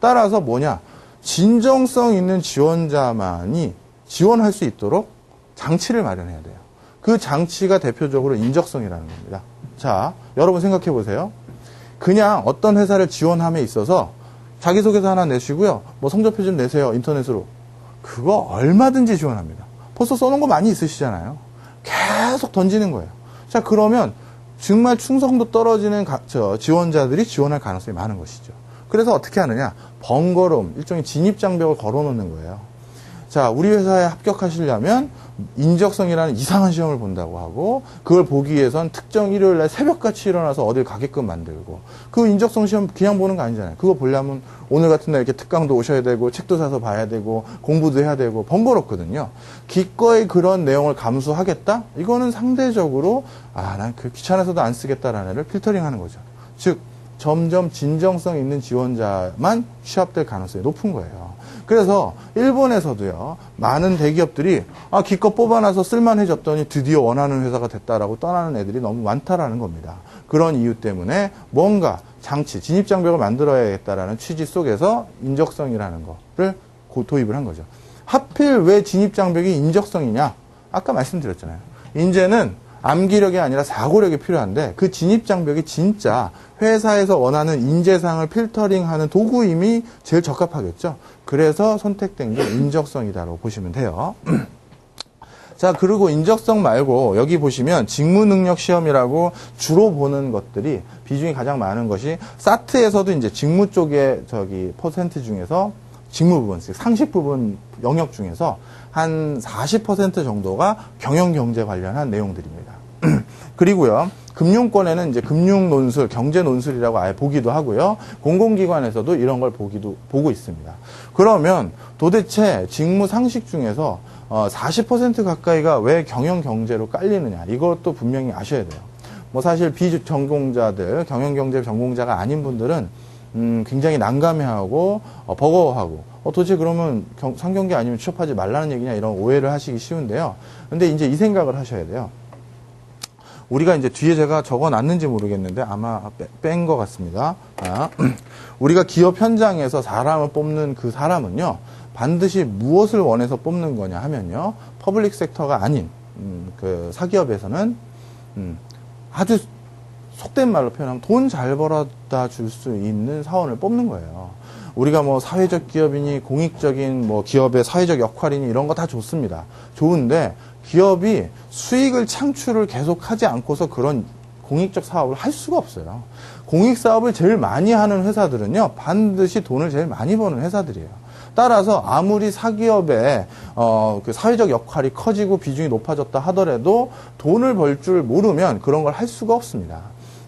따라서 뭐냐? 진정성 있는 지원자만이 지원할 수 있도록 장치를 마련해야 돼요. 그 장치가 대표적으로 인적성이라는 겁니다. 자, 여러분 생각해 보세요. 그냥 어떤 회사를 지원함에 있어서 자기소개서 하나 내시고요. 성적표 좀 내세요. 인터넷으로. 그거 얼마든지 지원합니다. 벌써 써놓은 거 많이 있으시잖아요. 계속 던지는 거예요. 자, 그러면 정말 충성도 떨어지는 지원자들이 지원할 가능성이 많은 것이죠. 그래서 어떻게 하느냐? 번거로움, 일종의 진입장벽을 걸어놓는 거예요. 자, 우리 회사에 합격하시려면 인적성이라는 이상한 시험을 본다고 하고 그걸 보기 위해선 특정 일요일날 새벽같이 일어나서 어딜 가게끔 만들고 그 인적성 시험 그냥 보는 거 아니잖아요. 그거 보려면 오늘 같은 날 이렇게 특강도 오셔야 되고 책도 사서 봐야 되고 공부도 해야 되고 번거롭거든요. 기꺼이 그런 내용을 감수하겠다? 이거는 상대적으로 난 그 귀찮아서도 안 쓰겠다라는 애를 필터링하는 거죠. 즉 점점 진정성 있는 지원자만 취업될 가능성이 높은 거예요. 그래서 일본에서도요, 많은 대기업들이 기껏 뽑아놔서 쓸만해졌더니 드디어 원하는 회사가 됐다라고 떠나는 애들이 너무 많다라는 겁니다. 그런 이유 때문에 뭔가 장치, 진입장벽을 만들어야겠다라는 취지 속에서 인적성이라는 거를 도입을 한 거죠. 하필 왜 진입장벽이 인적성이냐? 아까 말씀드렸잖아요. 이제는 암기력이 아니라 사고력이 필요한데 그 진입장벽이 진짜 회사에서 원하는 인재상을 필터링하는 도구임이 제일 적합하겠죠. 그래서 선택된 게 인적성이다라고 보시면 돼요. 자, 그리고 인적성 말고 여기 보시면 직무능력 시험이라고 주로 보는 것들이 비중이 가장 많은 것이 사트에서도 이제 직무 쪽에 저기 퍼센트 중에서 직무 부분, 즉 상식 부분 영역 중에서 한 40% 정도가 경영 경제 관련한 내용들입니다. 그리고요. 금융권에는 이제 금융 논술, 경제 논술이라고 아예 보기도 하고요. 공공기관에서도 이런 걸 보고 있습니다. 그러면 도대체 직무 상식 중에서 40% 가까이가 왜 경영 경제로 깔리느냐, 이것도 분명히 아셔야 돼요. 뭐 사실 비전공자들, 경영 경제 전공자가 아닌 분들은 굉장히 난감해하고 버거워하고 도대체 그러면 상경계 아니면 취업하지 말라는 얘기냐, 이런 오해를 하시기 쉬운데요. 근데 이제 이 생각을 하셔야 돼요. 우리가 이제 뒤에 제가 적어놨는지 모르겠는데 아마 뺀 것 같습니다. 우리가 기업 현장에서 사람을 뽑는 그 사람은요, 반드시 무엇을 원해서 뽑는 거냐 하면요, 퍼블릭 섹터가 아닌 그 사기업에서는 아주 속된 말로 표현하면 돈 잘 벌어다 줄 수 있는 사원을 뽑는 거예요. 우리가 뭐 사회적 기업이니 공익적인 뭐 기업의 사회적 역할이니 이런 거 다 좋습니다. 좋은데 기업이 수익을 창출을 계속 하지 않고서 그런 공익적 사업을 할 수가 없어요. 공익 사업을 제일 많이 하는 회사들은요, 반드시 돈을 제일 많이 버는 회사들이에요. 따라서 아무리 사기업의 그 사회적 역할이 커지고 비중이 높아졌다 하더라도 돈을 벌 줄 모르면 그런 걸 할 수가 없습니다.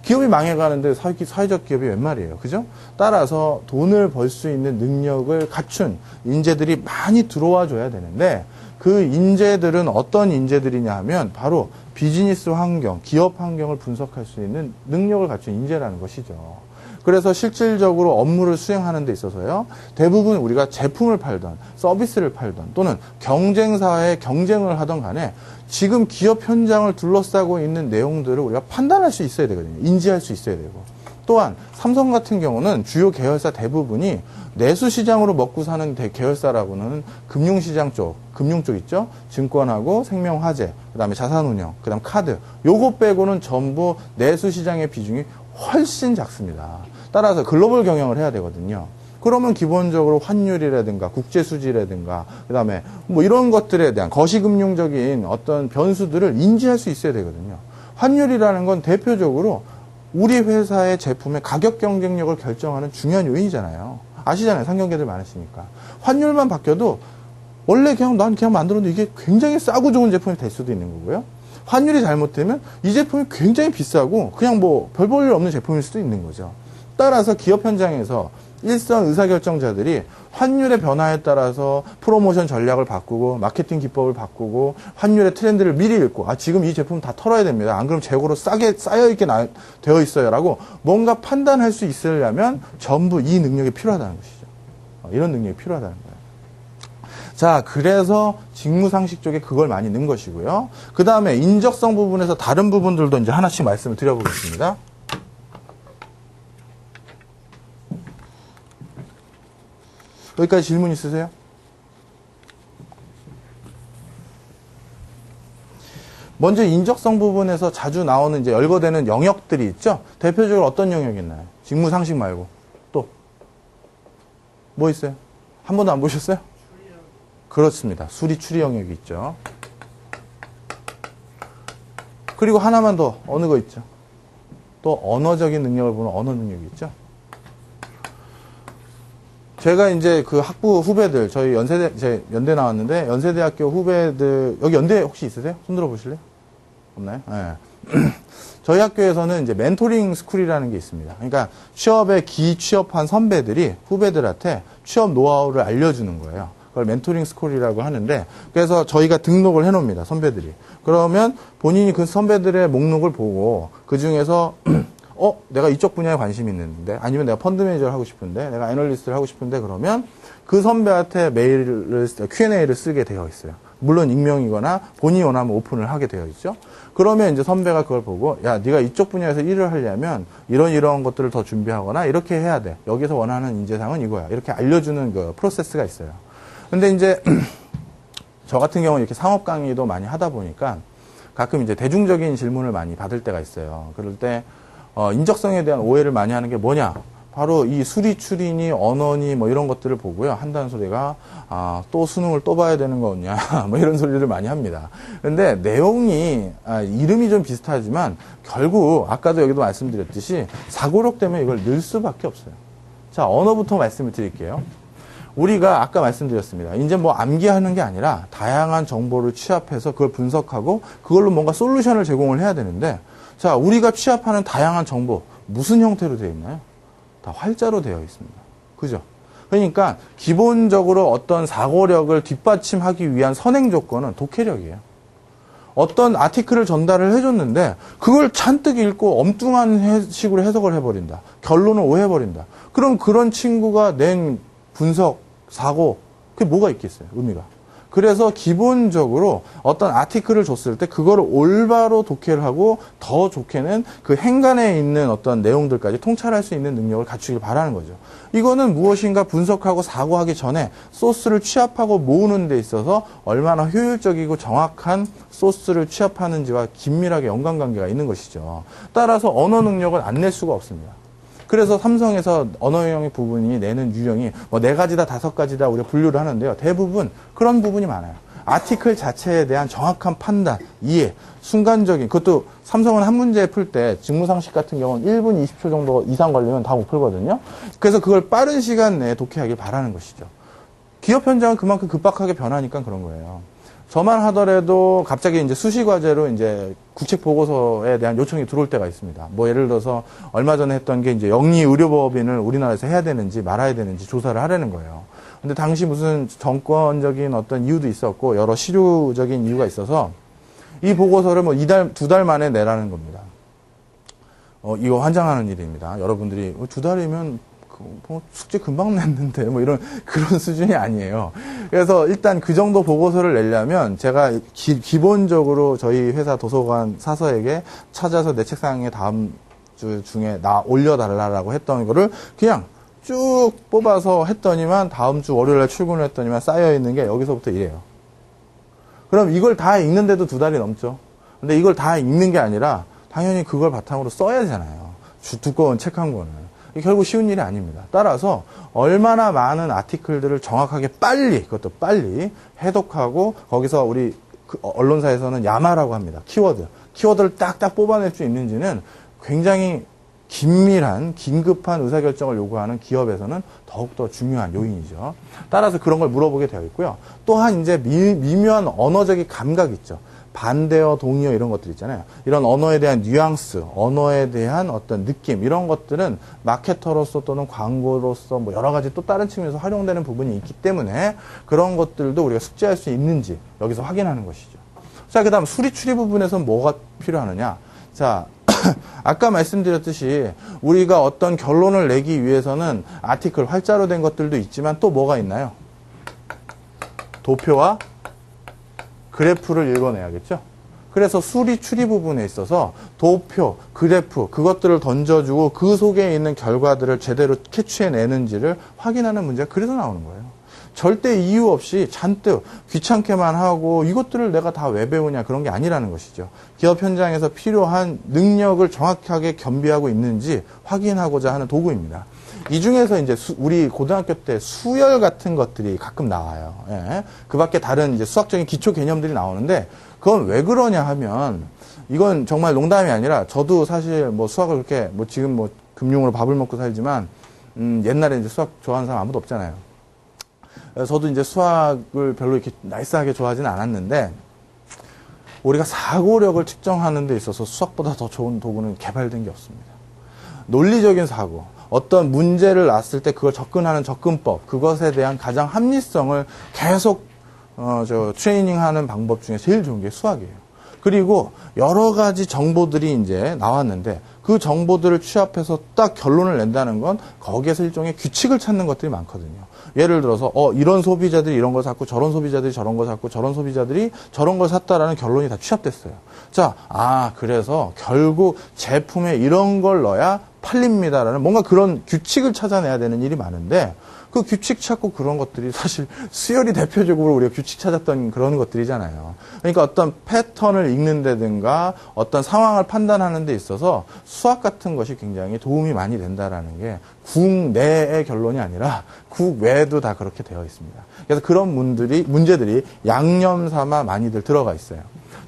기업이 망해가는데 사회적 기업이 웬 말이에요. 그죠? 따라서 돈을 벌 수 있는 능력을 갖춘 인재들이 많이 들어와 줘야 되는데, 그 인재들은 어떤 인재들이냐 하면 바로 비즈니스 환경, 기업 환경을 분석할 수 있는 능력을 갖춘 인재라는 것이죠. 그래서 실질적으로 업무를 수행하는 데 있어서요, 대부분 우리가 제품을 팔던 서비스를 팔던 또는 경쟁사에 경쟁을 하던 간에 지금 기업 현장을 둘러싸고 있는 내용들을 우리가 판단할 수 있어야 되거든요. 인지할 수 있어야 되고. 또한 삼성 같은 경우는 주요 계열사 대부분이 내수시장으로 먹고 사는 계열사라고는 금융시장 쪽, 금융 쪽 있죠? 증권하고 생명화재, 그 다음에 자산운용, 그 다음 카드. 요거 빼고는 전부 내수시장의 비중이 훨씬 작습니다. 따라서 글로벌 경영을 해야 되거든요. 그러면 기본적으로 환율이라든가 국제수지라든가 그 다음에 뭐 이런 것들에 대한 거시금융적인 어떤 변수들을 인지할 수 있어야 되거든요. 환율이라는 건 대표적으로 우리 회사의 제품의 가격 경쟁력을 결정하는 중요한 요인이잖아요. 아시잖아요. 상경계들 많으시니까. 환율만 바뀌어도 원래 난 그냥 만들었는데 이게 굉장히 싸고 좋은 제품이 될 수도 있는 거고요. 환율이 잘못되면 이 제품이 굉장히 비싸고 그냥 뭐 별 볼 일 없는 제품일 수도 있는 거죠. 따라서 기업 현장에서 일선 의사결정자들이 환율의 변화에 따라서 프로모션 전략을 바꾸고 마케팅 기법을 바꾸고 환율의 트렌드를 미리 읽고 지금 이 제품 다 털어야 됩니다. 안 그러면 재고로 싸게 쌓여있게 되어 있어요 라고 뭔가 판단할 수 있으려면 전부 이 능력이 필요하다는 것이죠. 이런 능력이 필요하다는 거예요. 자, 그래서 직무상식 쪽에 그걸 많이 넣은 것이고요. 그 다음에 인적성 부분에서 다른 부분들도 이제 하나씩 말씀을 드려보겠습니다. 여기까지 질문 있으세요? 먼저 인적성 부분에서 자주 나오는 이제 열거되는 영역들이 있죠? 대표적으로 어떤 영역이 있나요? 직무 상식 말고. 또. 뭐 있어요? 한 번도 안 보셨어요? 그렇습니다. 수리 추리 영역이 있죠. 그리고 하나만 더, 어느 거 있죠? 또 언어적인 능력을 보는 언어 능력이 있죠? 제가 이제 그 학부 후배들, 저희 제 연대 나왔는데, 연세대학교 후배들, 여기 연대 혹시 있으세요? 손 들어 보실래요? 없나요? 네. 저희 학교에서는 이제 멘토링 스쿨이라는 게 있습니다. 그러니까 취업에 기취업한 선배들이 후배들한테 취업 노하우를 알려주는 거예요. 그걸 멘토링 스쿨이라고 하는데, 그래서 저희가 등록을 해놓습니다, 선배들이. 그러면 본인이 그 선배들의 목록을 보고, 그 중에서, 내가 이쪽 분야에 관심이 있는데, 아니면 내가 펀드 매니저를 하고 싶은데, 내가 애널리스트를 하고 싶은데, 그러면 그 선배한테 메일을, Q&A를 쓰게 되어 있어요. 물론 익명이거나 본인이 원하면 오픈을 하게 되어 있죠. 그러면 이제 선배가 그걸 보고, 야, 네가 이쪽 분야에서 일을 하려면 이런 것들을 더 준비하거나 이렇게 해야 돼. 여기서 원하는 인재상은 이거야. 이렇게 알려주는 그 프로세스가 있어요. 근데 이제 저 같은 경우는 이렇게 상업 강의도 많이 하다 보니까 가끔 이제 대중적인 질문을 많이 받을 때가 있어요. 그럴 때 인적성에 대한 오해를 많이 하는 게 뭐냐? 바로 이 수리출이니 언어니 뭐 이런 것들을 보고요. 한다는 소리가, 또 수능을 또 봐야 되는 거냐, 뭐 이런 소리를 많이 합니다. 근데 내용이, 이름이 좀 비슷하지만 결국 아까도 여기도 말씀드렸듯이 사고력 때문에 이걸 넣을 수밖에 없어요. 자, 언어부터 말씀을 드릴게요. 우리가 아까 말씀드렸습니다. 이제 뭐 암기하는 게 아니라 다양한 정보를 취합해서 그걸 분석하고 그걸로 뭔가 솔루션을 제공을 해야 되는데, 자, 우리가 취합하는 다양한 정보, 무슨 형태로 되어 있나요? 다 활자로 되어 있습니다. 그죠? 그러니까 기본적으로 어떤 사고력을 뒷받침하기 위한 선행 조건은 독해력이에요. 어떤 아티클을 전달을 해줬는데 그걸 잔뜩 읽고 엉뚱한 식으로 해석을 해버린다. 결론을 오해해버린다. 그럼 그런 친구가 낸 분석, 사고, 그게 뭐가 있겠어요? 의미가. 그래서 기본적으로 어떤 아티클을 줬을 때 그거를 올바로 독해를 하고 더 좋게는 그 행간에 있는 어떤 내용들까지 통찰할 수 있는 능력을 갖추길 바라는 거죠. 이거는 무엇인가 분석하고 사고하기 전에 소스를 취합하고 모으는 데 있어서 얼마나 효율적이고 정확한 소스를 취합하는지와 긴밀하게 연관관계가 있는 것이죠. 따라서 언어 능력은 안 낼 수가 없습니다. 그래서 삼성에서 언어 영역 부분이 내는 유형이 뭐 4가지다, 5가지다 우리가 분류를 하는데요. 대부분 그런 부분이 많아요. 아티클 자체에 대한 정확한 판단, 이해, 순간적인, 그것도 삼성은 한 문제 풀 때 직무상식 같은 경우는 1분 20초 정도 이상 걸리면 다 못 풀거든요. 그래서 그걸 빠른 시간 내에 독해하길 바라는 것이죠. 기업 현장은 그만큼 급박하게 변하니까 그런 거예요. 저만 하더라도 갑자기 이제 수시 과제로 이제 국책 보고서에 대한 요청이 들어올 때가 있습니다. 뭐 예를 들어서 얼마 전에 했던 게 이제 영리 의료법인을 우리나라에서 해야 되는지 말아야 되는지 조사를 하려는 거예요. 근데 당시 무슨 정권적인 어떤 이유도 있었고 여러 실효적인 이유가 있어서 이 보고서를 뭐 2달 만에 내라는 겁니다. 이거 환장하는 일입니다. 여러분들이 2달이면 뭐 숙제 금방 냈는데 뭐 이런 그런 수준이 아니에요. 그래서 일단 그 정도 보고서를 내려면 제가 기본적으로 저희 회사 도서관 사서에게 찾아서 내 책상에 다음 주 중에 올려달라고 했던 거를 그냥 쭉 뽑아서 했더니만 다음 주 월요일에 출근을 했더니만 쌓여있는 게 여기서부터 이래요. 그럼 이걸 다 읽는데도 2달이 넘죠. 근데 이걸 다 읽는 게 아니라 당연히 그걸 바탕으로 써야 되잖아요. 두꺼운 책 한 권을. 결국 쉬운 일이 아닙니다. 따라서 얼마나 많은 아티클들을 정확하게 빨리, 그것도 빨리 해독하고 거기서 우리 언론사에서는 야마라고 합니다. 키워드를 딱딱 뽑아낼 수 있는지는 굉장히 긴밀한, 긴급한 의사결정을 요구하는 기업에서는 더욱더 중요한 요인이죠. 따라서 그런 걸 물어보게 되어 있고요. 또한 이제 미묘한 언어적인 감각 있죠. 반대어, 동의어 이런 것들 있잖아요. 이런 언어에 대한 뉘앙스, 언어에 대한 어떤 느낌 이런 것들은 마케터로서 또는 광고로서 뭐 여러 가지 또 다른 측면에서 활용되는 부분이 있기 때문에 그런 것들도 우리가 숙지할 수 있는지 여기서 확인하는 것이죠. 자, 그 다음 수리 추리 부분에서는 뭐가 필요하느냐. 자, 아까 말씀드렸듯이 우리가 어떤 결론을 내기 위해서는 아티클, 활자로 된 것들도 있지만 또 뭐가 있나요? 도표와 그래프를 읽어내야겠죠. 그래서 수리 추리 부분에 있어서 도표, 그래프 그것들을 던져주고 그 속에 있는 결과들을 제대로 캐치해내는지를 확인하는 문제가 그래서 나오는 거예요. 절대 이유 없이 잔뜩 귀찮게만 하고 이것들을 내가 다 왜 배우냐 그런 게 아니라는 것이죠. 기업 현장에서 필요한 능력을 정확하게 겸비하고 있는지 확인하고자 하는 도구입니다. 이 중에서 이제 우리 고등학교 때 수열 같은 것들이 가끔 나와요. 예. 그 밖에 다른 이제 수학적인 기초 개념들이 나오는데 그건 왜 그러냐 하면 이건 정말 농담이 아니라 저도 사실 뭐 수학을 그렇게 뭐 지금 뭐 금융으로 밥을 먹고 살지만 옛날에 이제 수학 좋아하는 사람 아무도 없잖아요. 저도 이제 수학을 별로 이렇게 나이스하게 좋아하지는 않았는데 우리가 사고력을 측정하는 데 있어서 수학보다 더 좋은 도구는 개발된 게 없습니다. 논리적인 사고, 어떤 문제를 놨을 때 그걸 접근하는 접근법, 그것에 대한 가장 합리성을 계속 트레이닝하는 방법 중에 제일 좋은 게 수학이에요. 그리고 여러 가지 정보들이 이제 나왔는데 그 정보들을 취합해서 딱 결론을 낸다는 건 거기에서 일종의 규칙을 찾는 것들이 많거든요. 예를 들어서 이런 소비자들이 이런 걸 샀고 저런 소비자들이 저런 걸 샀고 저런 소비자들이 저런 걸 샀다라는 결론이 다 취합됐어요. 자, 그래서 결국 제품에 이런 걸 넣어야 팔립니다라는 뭔가 그런 규칙을 찾아내야 되는 일이 많은데 그 규칙 찾고 그런 것들이 사실 수열이 대표적으로 우리가 규칙 찾았던 그런 것들이잖아요. 그러니까 어떤 패턴을 읽는다든가 어떤 상황을 판단하는 데 있어서 수학 같은 것이 굉장히 도움이 많이 된다라는 게 국내의 결론이 아니라 국외에도 다 그렇게 되어 있습니다. 그래서 그런 문제들이 양념삼아 많이들 들어가 있어요.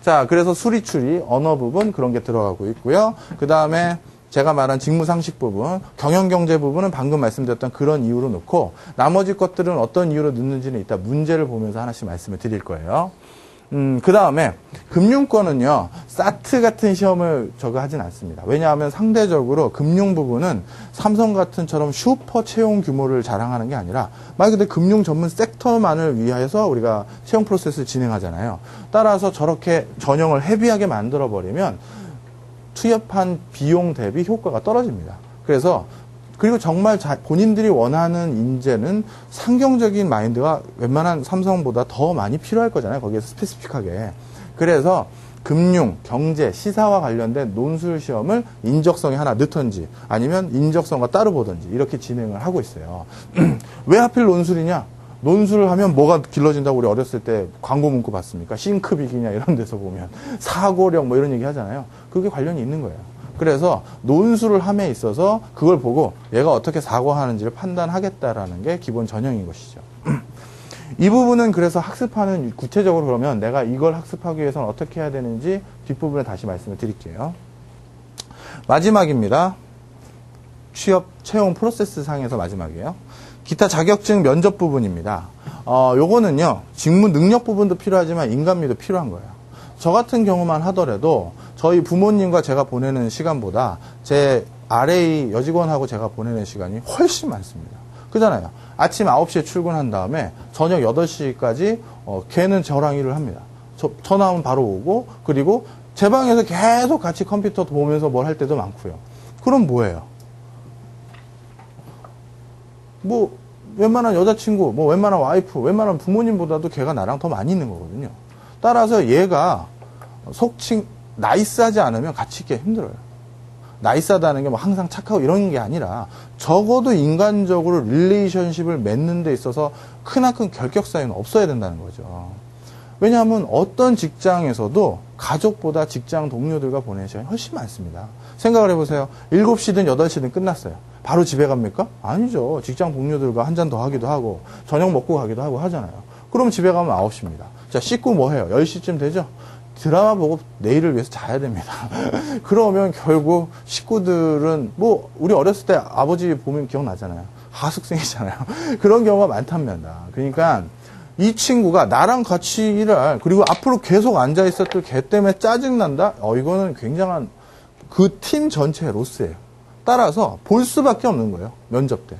자, 그래서 수리, 추리, 언어 부분 그런 게 들어가고 있고요. 그 다음에 제가 말한 직무상식 부분, 경영경제 부분은 방금 말씀드렸던 그런 이유로 넣고 나머지 것들은 어떤 이유로 넣는지는 이따 문제를 보면서 하나씩 말씀을 드릴 거예요. 그 다음에 금융권은요, 사트 같은 시험을 저거 하진 않습니다. 왜냐하면 상대적으로 금융 부분은 삼성 같은처럼 슈퍼 채용 규모를 자랑하는 게 아니라 말 그대로 금융 전문 섹터만을 위해서 우리가 채용 프로세스를 진행하잖아요. 따라서 저렇게 전형을 헤비하게 만들어버리면 투입한 비용 대비 효과가 떨어집니다. 그리고 정말 본인들이 원하는 인재는 상경적인 마인드가 웬만한 삼성보다 더 많이 필요할 거잖아요. 거기에서 스페시픽하게. 그래서 금융, 경제, 시사와 관련된 논술 시험을 인적성에 하나 넣던지 아니면 인적성과 따로 보던지 이렇게 진행을 하고 있어요. 왜 하필 논술이냐? 논술을 하면 뭐가 길러진다고 우리 어렸을 때 광고 문구 봤습니까? 싱크빅이냐 이런 데서 보면 사고력 뭐 이런 얘기 하잖아요. 그게 관련이 있는 거예요. 그래서 논술을 함에 있어서 그걸 보고 얘가 어떻게 사고하는지를 판단하겠다라는 게 기본 전형인 것이죠. 이 부분은 그래서 학습하는 구체적으로 그러면 내가 이걸 학습하기 위해서는 어떻게 해야 되는지 뒷부분에 다시 말씀을 드릴게요. 마지막입니다. 취업 채용 프로세스 상에서 마지막이에요. 기타 자격증 면접 부분입니다. 요거는요, 직무 능력 부분도 필요하지만 인간미도 필요한 거예요. 저 같은 경우만 하더라도 저희 부모님과 제가 보내는 시간보다 제 RA 여직원하고 제가 보내는 시간이 훨씬 많습니다. 그잖아요. 아침 9시에 출근한 다음에 저녁 8시까지 걔는 저랑 일을 합니다. 전화 오면 바로 오고, 그리고 제 방에서 계속 같이 컴퓨터 보면서 뭘 할 때도 많고요. 그럼 뭐예요? 뭐 웬만한 여자친구, 뭐 웬만한 와이프, 웬만한 부모님보다도 걔가 나랑 더 많이 있는 거거든요. 따라서 얘가 속칭 나이스하지 않으면 같이 있기 힘들어요. 나이스하다는 게 뭐 항상 착하고 이런 게 아니라 적어도 인간적으로 릴레이션십을 맺는 데 있어서 크나큰 결격 사유는 없어야 된다는 거죠. 왜냐하면 어떤 직장에서도 가족보다 직장 동료들과 보내는 시간이 훨씬 많습니다. 생각을 해보세요. 7시든 8시든 끝났어요. 바로 집에 갑니까? 아니죠. 직장 동료들과 한 잔 더 하기도 하고 저녁 먹고 가기도 하고 하잖아요. 그럼 집에 가면 9시입니다. 자, 씻고 뭐 해요? 10시쯤 되죠? 드라마 보고 내일을 위해서 자야 됩니다. 그러면 결국 식구들은 뭐 우리 어렸을 때 아버지 보면 기억나잖아요. 하숙생이잖아요. 그런 경우가 많답니다. 그러니까 이 친구가 나랑 같이 일할, 그리고 앞으로 계속 앉아 있었던 걔 때문에 짜증난다? 이거는 굉장한 그 팀 전체의 로스예요. 따라서 볼 수밖에 없는 거예요. 면접 때.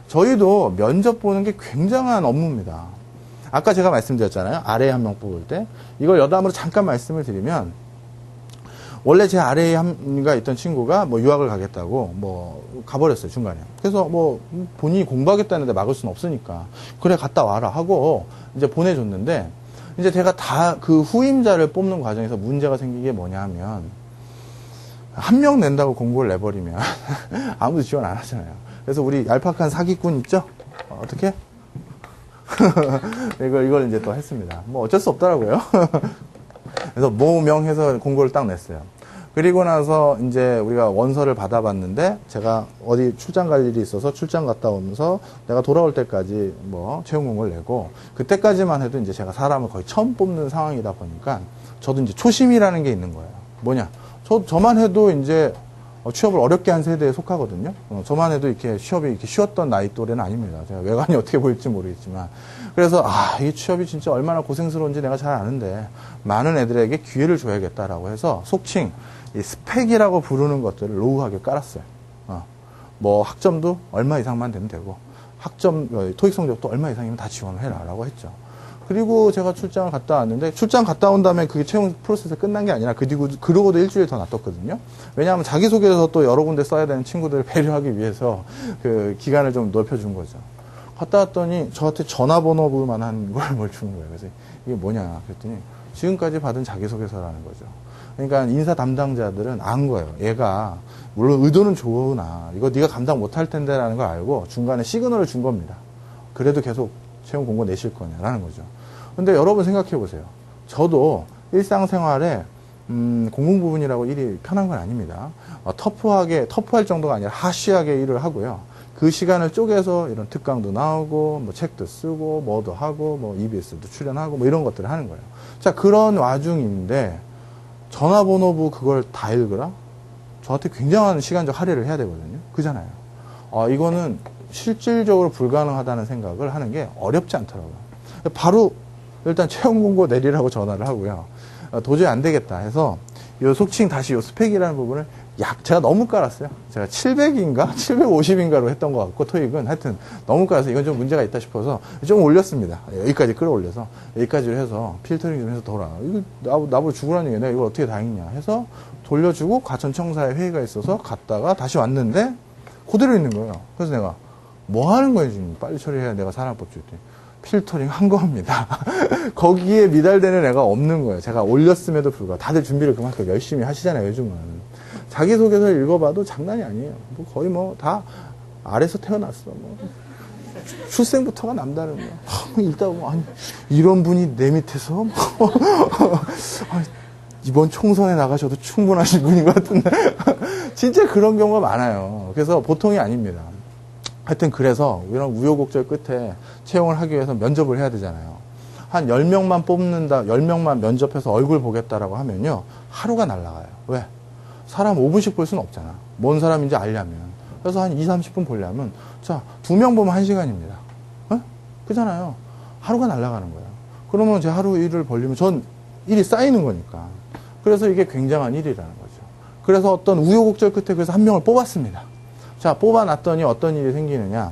저희도 면접 보는 게 굉장한 업무입니다. 아까 제가 말씀드렸잖아요. 아래에 한 명 뽑을 때. 이걸 여담으로 잠깐 말씀을 드리면, 원래 제 아래에 한가 있던 친구가 뭐 유학을 가겠다고 뭐 가버렸어요, 중간에. 그래서 뭐 본인이 공부하겠다는데 막을 수는 없으니까. 그래, 갔다 와라 하고 이제 보내줬는데, 이제 제가 다 그 후임자를 뽑는 과정에서 문제가 생긴 게 뭐냐 하면, 한 명 낸다고 공고를 내버리면 아무도 지원 안 하잖아요. 그래서 우리 얄팍한 사기꾼 있죠? 어떻게? 이걸 이제 또 했습니다. 뭐 어쩔 수 없더라고요. 그래서 모명해서 공고를 딱 냈어요. 그리고 나서 이제 우리가 원서를 받아봤는데, 제가 어디 출장 갈 일이 있어서 출장 갔다 오면서 내가 돌아올 때까지 뭐 채용 공고를 내고, 그때까지만 해도 이제 제가 사람을 거의 처음 뽑는 상황이다 보니까 저도 이제 초심이라는 게 있는 거예요. 뭐냐? 저만 해도 이제 취업을 어렵게 한 세대에 속하거든요. 저만 해도 이렇게 취업이 이렇게 쉬웠던 나이 또래는 아닙니다. 제가 외관이 어떻게 보일지 모르겠지만. 그래서, 이 취업이 진짜 얼마나 고생스러운지 내가 잘 아는데, 많은 애들에게 기회를 줘야겠다라고 해서, 속칭, 이 스펙이라고 부르는 것들을 로우하게 깔았어요. 뭐, 학점도 얼마 이상만 되면 되고, 토익 성적도 얼마 이상이면 다 지원을 해라라고 했죠. 그리고 제가 출장을 갔다 왔는데, 출장 갔다 온 다음에 그게 채용 프로세스 끝난 게 아니라 그러고도 일주일 더 놔뒀거든요. 왜냐하면 자기소개서 또 여러 군데 써야 되는 친구들을 배려하기 위해서 그 기간을 좀 넓혀준 거죠. 갔다 왔더니 저한테 전화번호부만한 걸 뭘 주는 거예요. 그래서 이게 뭐냐 그랬더니 지금까지 받은 자기소개서라는 거죠. 그러니까 인사 담당자들은 안 거예요. 얘가 물론 의도는 좋으나 이거 네가 감당 못할 텐데라는 걸 알고 중간에 시그널을 준 겁니다. 그래도 계속 채용 공고 내실 거냐라는 거죠. 근데 여러분 생각해 보세요. 저도 일상생활에 공공 부분이라고 일이 편한 건 아닙니다. 터프할 정도가 아니라 하쉬하게 일을 하고요. 그 시간을 쪼개서 이런 특강도 나오고, 뭐 책도 쓰고, 뭐도 하고, 뭐 EBS도 출연하고, 뭐 이런 것들을 하는 거예요. 자, 그런 와중인데, 전화번호부 그걸 다 읽으라? 저한테 굉장한 시간적 할애를 해야 되거든요. 그잖아요. 이거는 실질적으로 불가능하다는 생각을 하는 게 어렵지 않더라고요. 바로 일단 채용 공고 내리라고 전화를 하고요. 도저히 안 되겠다 해서 요 속칭 다시 요 스펙이라는 부분을 제가 너무 깔았어요. 제가 700인가 750인가로 했던 것 같고 토익은 하여튼 너무 깔아서 이건 좀 문제가 있다 싶어서 좀 올렸습니다. 여기까지 끌어올려서 여기까지를 해서 필터링 좀 해서 돌아. 이거 나보고 죽으라는 얘기야. 내가 이걸 어떻게 다 읽냐 해서 돌려주고 과천청사에 회의가 있어서 갔다가 다시 왔는데 그대로 있는 거예요. 그래서 내가 뭐 하는 거예요 지금 빨리 처리해야 내가 사람법 줄때 필터링 한 겁니다. 거기에 미달되는 애가 없는 거예요. 제가 올렸음에도 불구하고 다들 준비를 그만큼 열심히 하시잖아요 요즘은. 자기소개서 읽어봐도 장난이 아니에요. 뭐 거의 뭐 다 아래서 태어났어. 뭐. 출생부터가 남다른 거야. 읽다 보면 아니, 이런 분이 내 밑에서 이번 총선에 나가셔도 충분하신 분인 것 같은데 진짜 그런 경우가 많아요. 그래서 보통이 아닙니다. 하여튼 그래서 이런 우여곡절 끝에 채용을 하기 위해서 면접을 해야 되잖아요. 한 10명만 뽑는다, 10명만 면접해서 얼굴 보겠다라고 하면요. 하루가 날아가요. 왜? 사람 5분씩 볼 수는 없잖아. 뭔 사람인지 알려면. 그래서 한 20, 30분 보려면, 자, 2명 보면 1시간입니다. 그잖아요. 하루가 날아가는 거예요. 그러면 제 하루 일을 벌리면 전 일이 쌓이는 거니까. 그래서 이게 굉장한 일이라는 거죠. 그래서 어떤 우여곡절 끝에 그래서 한 명을 뽑았습니다. 자, 뽑아놨더니 어떤 일이 생기느냐.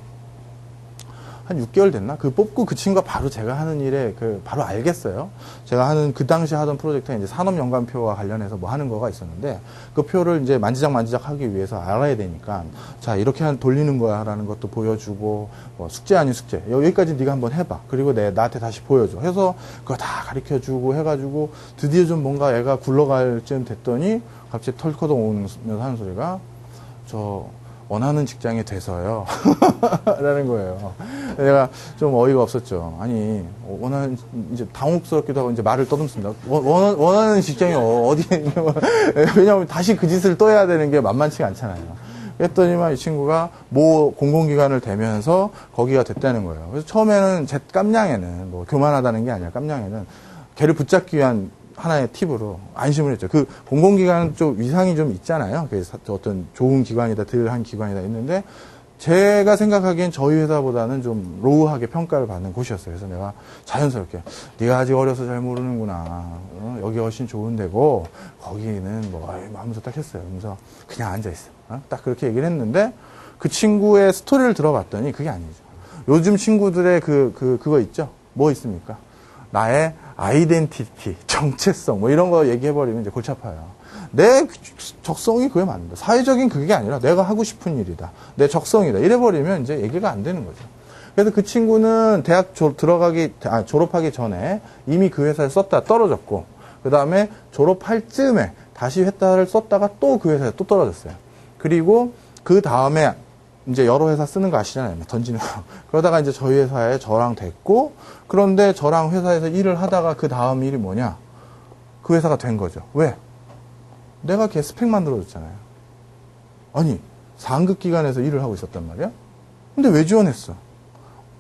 한 6개월 됐나? 그 뽑고 그 친구가 바로 제가 하는 일에 바로 알겠어요. 제가 하는 그 당시 하던 프로젝트가 이제 산업연관표와 관련해서 뭐 하는 거가 있었는데 그 표를 이제 만지작 하기 위해서 알아야 되니까 자, 이렇게 돌리는 거야 라는 것도 보여주고 뭐 숙제 아닌 숙제. 여기까지 네가 한번 해봐. 그리고 나한테 다시 보여줘. 해서 그거 다 가르쳐 주고 해가지고 드디어 좀 뭔가 애가 굴러갈 쯤 됐더니 갑자기 털커덕 오면서 하는 소리가 원하는 직장이 돼서요. 라는 거예요. 내가 좀 어이가 없었죠. 아니, 이제 당혹스럽기도 하고 이제 말을 떠듬습니다. 원하는 직장이 어디에 있는 거야. 왜냐하면 다시 그 짓을 또 해야 되는 게 만만치가 않잖아요. 그랬더니만 이 친구가 모 공공기관을 대면서 거기가 됐다는 거예요. 그래서 처음에는 제 깜냥에는 뭐 교만하다는 게 아니라 깜냥에는 걔를 붙잡기 위한 하나의 팁으로 안심을 했죠. 그 공공기관은 좀 위상이 좀 있잖아요. 그래서 어떤 좋은 기관이다, 덜한 기관이다 있는데 제가 생각하기엔 저희 회사보다는 좀 로우하게 평가를 받는 곳이었어요. 그래서 내가 자연스럽게 네가 아직 어려서 잘 모르는구나. 여기 훨씬 좋은 데고 거기는 뭐 하면서 딱 했어요. 그러면서 그냥 앉아있어. 딱 그렇게 얘기를 했는데 그 친구의 스토리를 들어봤더니 그게 아니죠. 요즘 친구들의 그거 있죠? 뭐 있습니까? 나의 아이덴티티, 정체성, 뭐 이런 거 얘기해버리면 이제 골치 아파요. 내 적성이 그게 맞는다. 사회적인 그게 아니라 내가 하고 싶은 일이다. 내 적성이다. 이래버리면 이제 얘기가 안 되는 거죠. 그래서 그 친구는 대학 졸업하기 전에 이미 그 회사에 썼다 떨어졌고, 그 다음에 졸업할 즈음에 다시 회사를 썼다가 또 그 회사에 또 떨어졌어요. 그리고 그 다음에 이제 여러 회사 쓰는 거 아시잖아요. 던지는 거. 그러다가 이제 저희 회사에 저랑 됐고, 그런데 저랑 회사에서 일을 하다가 그 다음 일이 뭐냐? 그 회사가 된 거죠. 왜? 내가 걔 스펙 만들어줬잖아요. 아니, 상급 기관에서 일을 하고 있었단 말이야? 근데 왜 지원했어?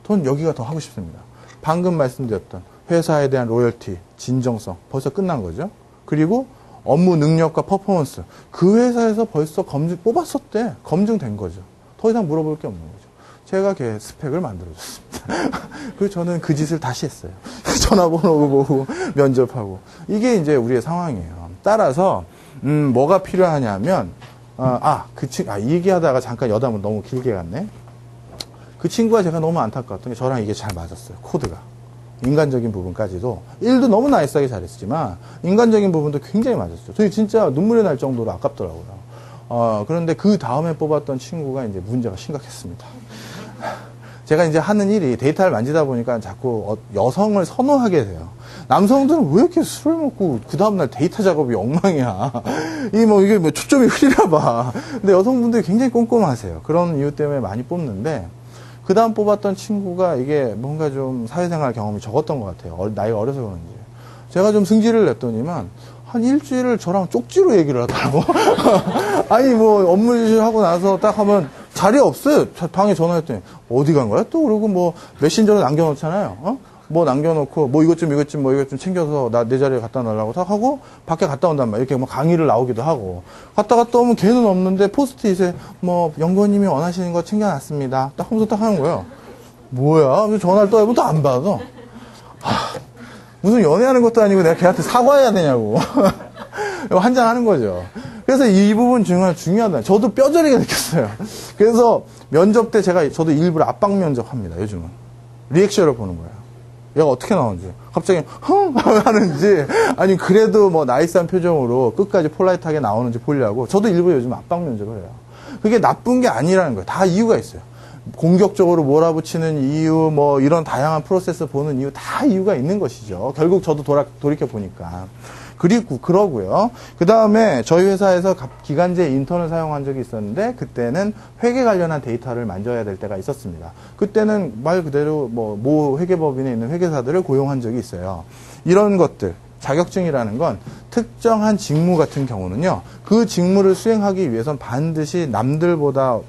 전 여기가 더 하고 싶습니다. 방금 말씀드렸던 회사에 대한 로열티, 진정성, 벌써 끝난 거죠. 그리고 업무 능력과 퍼포먼스. 그 회사에서 벌써 뽑았었대. 검증된 거죠. 더 이상 물어볼 게 없는 거죠. 제가 걔 스펙을 만들어줬습니다. 그리고 저는 그 짓을 다시 했어요. 전화번호 보고 면접하고. 이게 이제 우리의 상황이에요. 따라서 뭐가 필요하냐면 이 얘기하다가 잠깐 여담을 너무 길게 갔네. 그 친구가 제가 너무 안타까웠던 게 저랑 이게 잘 맞았어요. 코드가. 인간적인 부분까지도 일도 너무 나이스하게 잘했지만 인간적인 부분도 굉장히 맞았죠. 저희 진짜 눈물이 날 정도로 아깝더라고요. 그런데 그 다음에 뽑았던 친구가 이제 문제가 심각했습니다. 제가 이제 하는 일이 데이터를 만지다 보니까 자꾸 여성을 선호하게 돼요. 남성들은 왜 이렇게 술을 먹고 그 다음날 데이터 작업이 엉망이야. 이게 초점이 흐리나 봐. 근데 여성분들이 굉장히 꼼꼼하세요. 그런 이유 때문에 많이 뽑는데 그 다음 뽑았던 친구가 이게 뭔가 좀 사회생활 경험이 적었던 것 같아요. 나이가 어려서 그런지. 제가 좀 승질을 냈더니만 한 일주일을 저랑 쪽지로 얘기를 하더라고. 아니, 뭐, 업무 하고 나서 딱 하면 자리 없어요. 방에 전화했더니 어디 간 거야? 또 그러고 뭐 메신저로 남겨놓잖아요. 뭐 남겨놓고 뭐 이것 좀 챙겨서 내 자리에 갖다 놓으려고 딱 하고 밖에 갔다 온단 말이야. 이렇게 뭐 강의를 나오기도 하고 갔다 오면 걔는 없는데 포스트잇에 뭐 연구원님이 원하시는 거 챙겨놨습니다. 딱 하면서 딱 하는 거예요. 뭐야? 전화를 또 해보면 또 안 받아. 무슨 연애하는 것도 아니고 내가 걔한테 사과해야 되냐고. 한잔하는 거죠. 그래서 이 부분 정말 중요하다. 저도 뼈저리게 느꼈어요. 그래서 면접 때 저도 일부러 압박 면접 합니다. 요즘은. 리액션을 보는 거예요. 얘가 어떻게 나오는지. 갑자기 흥 하는지 아니 그래도 뭐 나이스한 표정으로 끝까지 폴라이트하게 나오는지 보려고 저도 일부러 요즘 압박 면접을 해요. 그게 나쁜 게 아니라는 거예요. 다 이유가 있어요. 공격적으로 몰아붙이는 이유, 뭐 이런 다양한 프로세스 보는 이유 다 이유가 있는 것이죠. 결국 저도 돌이켜 보니까. 그러고요. 그 다음에 저희 회사에서 기간제 인턴을 사용한 적이 있었는데 그때는 회계 관련한 데이터를 만져야 될 때가 있었습니다. 그때는 말 그대로 모 회계법인에 있는 회계사들을 고용한 적이 있어요. 이런 것들. 자격증이라는 건 특정한 직무 같은 경우는요. 그 직무를 수행하기 위해선 반드시 남들보다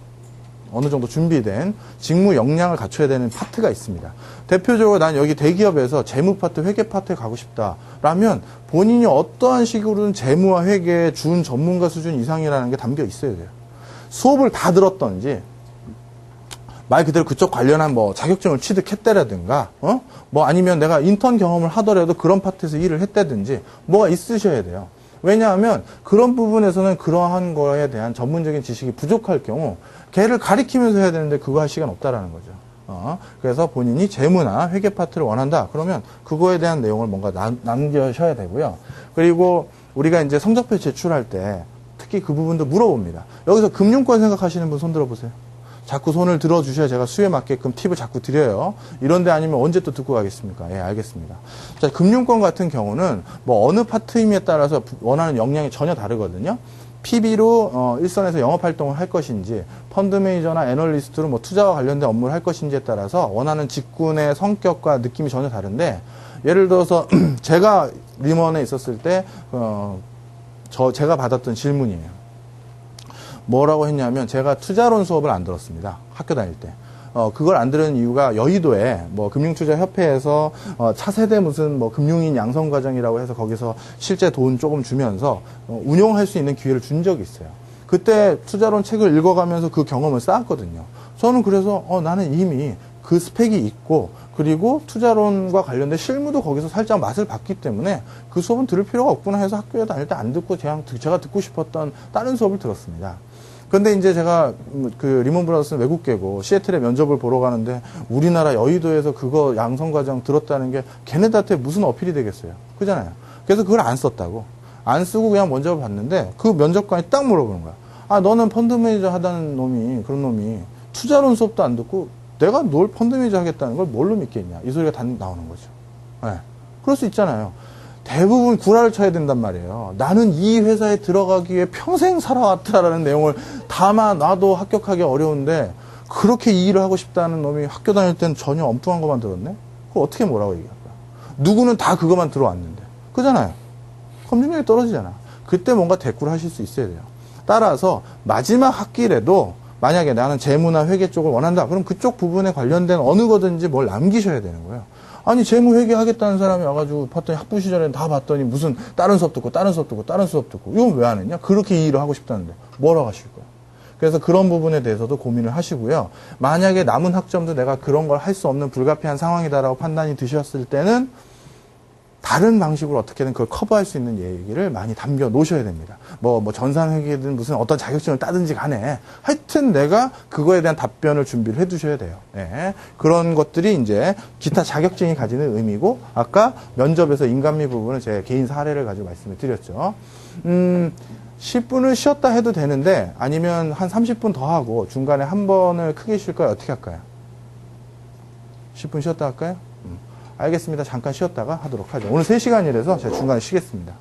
어느 정도 준비된 직무 역량을 갖춰야 되는 파트가 있습니다. 대표적으로 난 여기 대기업에서 재무 파트, 회계 파트에 가고 싶다라면 본인이 어떠한 식으로든 재무와 회계의 준 전문가 수준 이상이라는 게 담겨 있어야 돼요. 수업을 다 들었던지 말 그대로 그쪽 관련한 뭐 자격증을 취득했다라든가 뭐 아니면 내가 인턴 경험을 하더라도 그런 파트에서 일을 했다든지 뭐가 있으셔야 돼요. 왜냐하면 그런 부분에서는 그러한 거에 대한 전문적인 지식이 부족할 경우 걔를 가리키면서 해야 되는데 그거 할 시간 없다라는 거죠. 그래서 본인이 재무나 회계 파트를 원한다. 그러면 그거에 대한 내용을 뭔가 남겨셔야 되고요. 그리고 우리가 이제 성적표 제출할 때 특히 그 부분도 물어봅니다. 여기서 금융권 생각하시는 분 손 들어보세요. 자꾸 손을 들어주셔야 제가 수에 맞게끔 팁을 자꾸 드려요. 이런데 아니면 언제 또 듣고 가겠습니까? 예, 알겠습니다. 자, 금융권 같은 경우는 뭐 어느 파트임에 따라서 원하는 역량이 전혀 다르거든요. PB로 일선에서 영업활동을 할 것인지 펀드 매니저나 애널리스트로 뭐 투자와 관련된 업무를 할 것인지에 따라서 원하는 직군의 성격과 느낌이 전혀 다른데 예를 들어서 제가 림원에 있었을 때 제가 받았던 질문이에요. 뭐라고 했냐면 제가 투자론 수업을 안 들었습니다. 학교 다닐 때. 그걸 안 들은 이유가 여의도에 뭐 금융투자협회에서 차세대 무슨 뭐 금융인 양성과정이라고 해서 거기서 실제 돈 조금 주면서 운용할 수 있는 기회를 준 적이 있어요. 그때 투자론 책을 읽어가면서 그 경험을 쌓았거든요. 저는 그래서 나는 이미 그 스펙이 있고 그리고 투자론과 관련된 실무도 거기서 살짝 맛을 봤기 때문에 그 수업은 들을 필요가 없구나 해서 학교에 다닐 때 안 듣고 제가 듣고 싶었던 다른 수업을 들었습니다. 근데 이제 제가 그 리먼 브라더스는 외국계고 시애틀에 면접을 보러 가는데 우리나라 여의도에서 그거 양성과정 들었다는 게 걔네들한테 무슨 어필이 되겠어요. 그잖아요. 그래서 그걸 안 썼다고. 안 쓰고 그냥 면접을 봤는데 그 면접관이 딱 물어보는 거야. 아, 너는 펀드 매니저 하다는 놈이, 그런 놈이 투자론 수업도 안 듣고 내가 널 펀드 매니저 하겠다는 걸 뭘로 믿겠냐. 이 소리가 다 나오는 거죠. 네. 그럴 수 있잖아요. 대부분 구라를 쳐야 된단 말이에요. 나는 이 회사에 들어가기 위해 평생 살아왔다라는 내용을 담아놔도 합격하기 어려운데 그렇게 이 일을 하고 싶다는 놈이 학교 다닐 때는 전혀 엉뚱한 것만 들었네? 그거 어떻게 뭐라고 얘기할까? 누구는 다 그것만 들어왔는데. 그잖아요. 검증력이 떨어지잖아. 그때 뭔가 대꾸를 하실 수 있어야 돼요. 따라서 마지막 학기라도 만약에 나는 재무나 회계 쪽을 원한다. 그럼 그쪽 부분에 관련된 어느 거든지 뭘 남기셔야 되는 거예요. 아니 재무 회계 하겠다는 사람이 와가지고 봤더니 학부 시절에 다 봤더니 무슨 다른 수업 듣고 다른 수업 듣고 다른 수업 듣고 이건 왜 안 했냐? 그렇게 이 일을 하고 싶다는데 뭐라고 하실 거야? 그래서 그런 부분에 대해서도 고민을 하시고요. 만약에 남은 학점도 내가 그런 걸 할 수 없는 불가피한 상황이다라고 판단이 드셨을 때는 다른 방식으로 어떻게든 그걸 커버할 수 있는 얘기를 많이 담겨 놓으셔야 됩니다. 뭐 전산회계든 무슨 어떤 자격증을 따든지 간에 하여튼 내가 그거에 대한 답변을 준비를 해 두셔야 돼요. 네. 그런 것들이 이제 기타 자격증이 가지는 의미고 아까 면접에서 인간미 부분은 제 개인 사례를 가지고 말씀을 드렸죠. 10분을 쉬었다 해도 되는데 아니면 한 30분 더 하고 중간에 한 번을 크게 쉴까요? 어떻게 할까요? 10분 쉬었다 할까요? 알겠습니다. 잠깐 쉬었다가 하도록 하죠. 오늘 3시간이라서 제가 중간에 쉬겠습니다.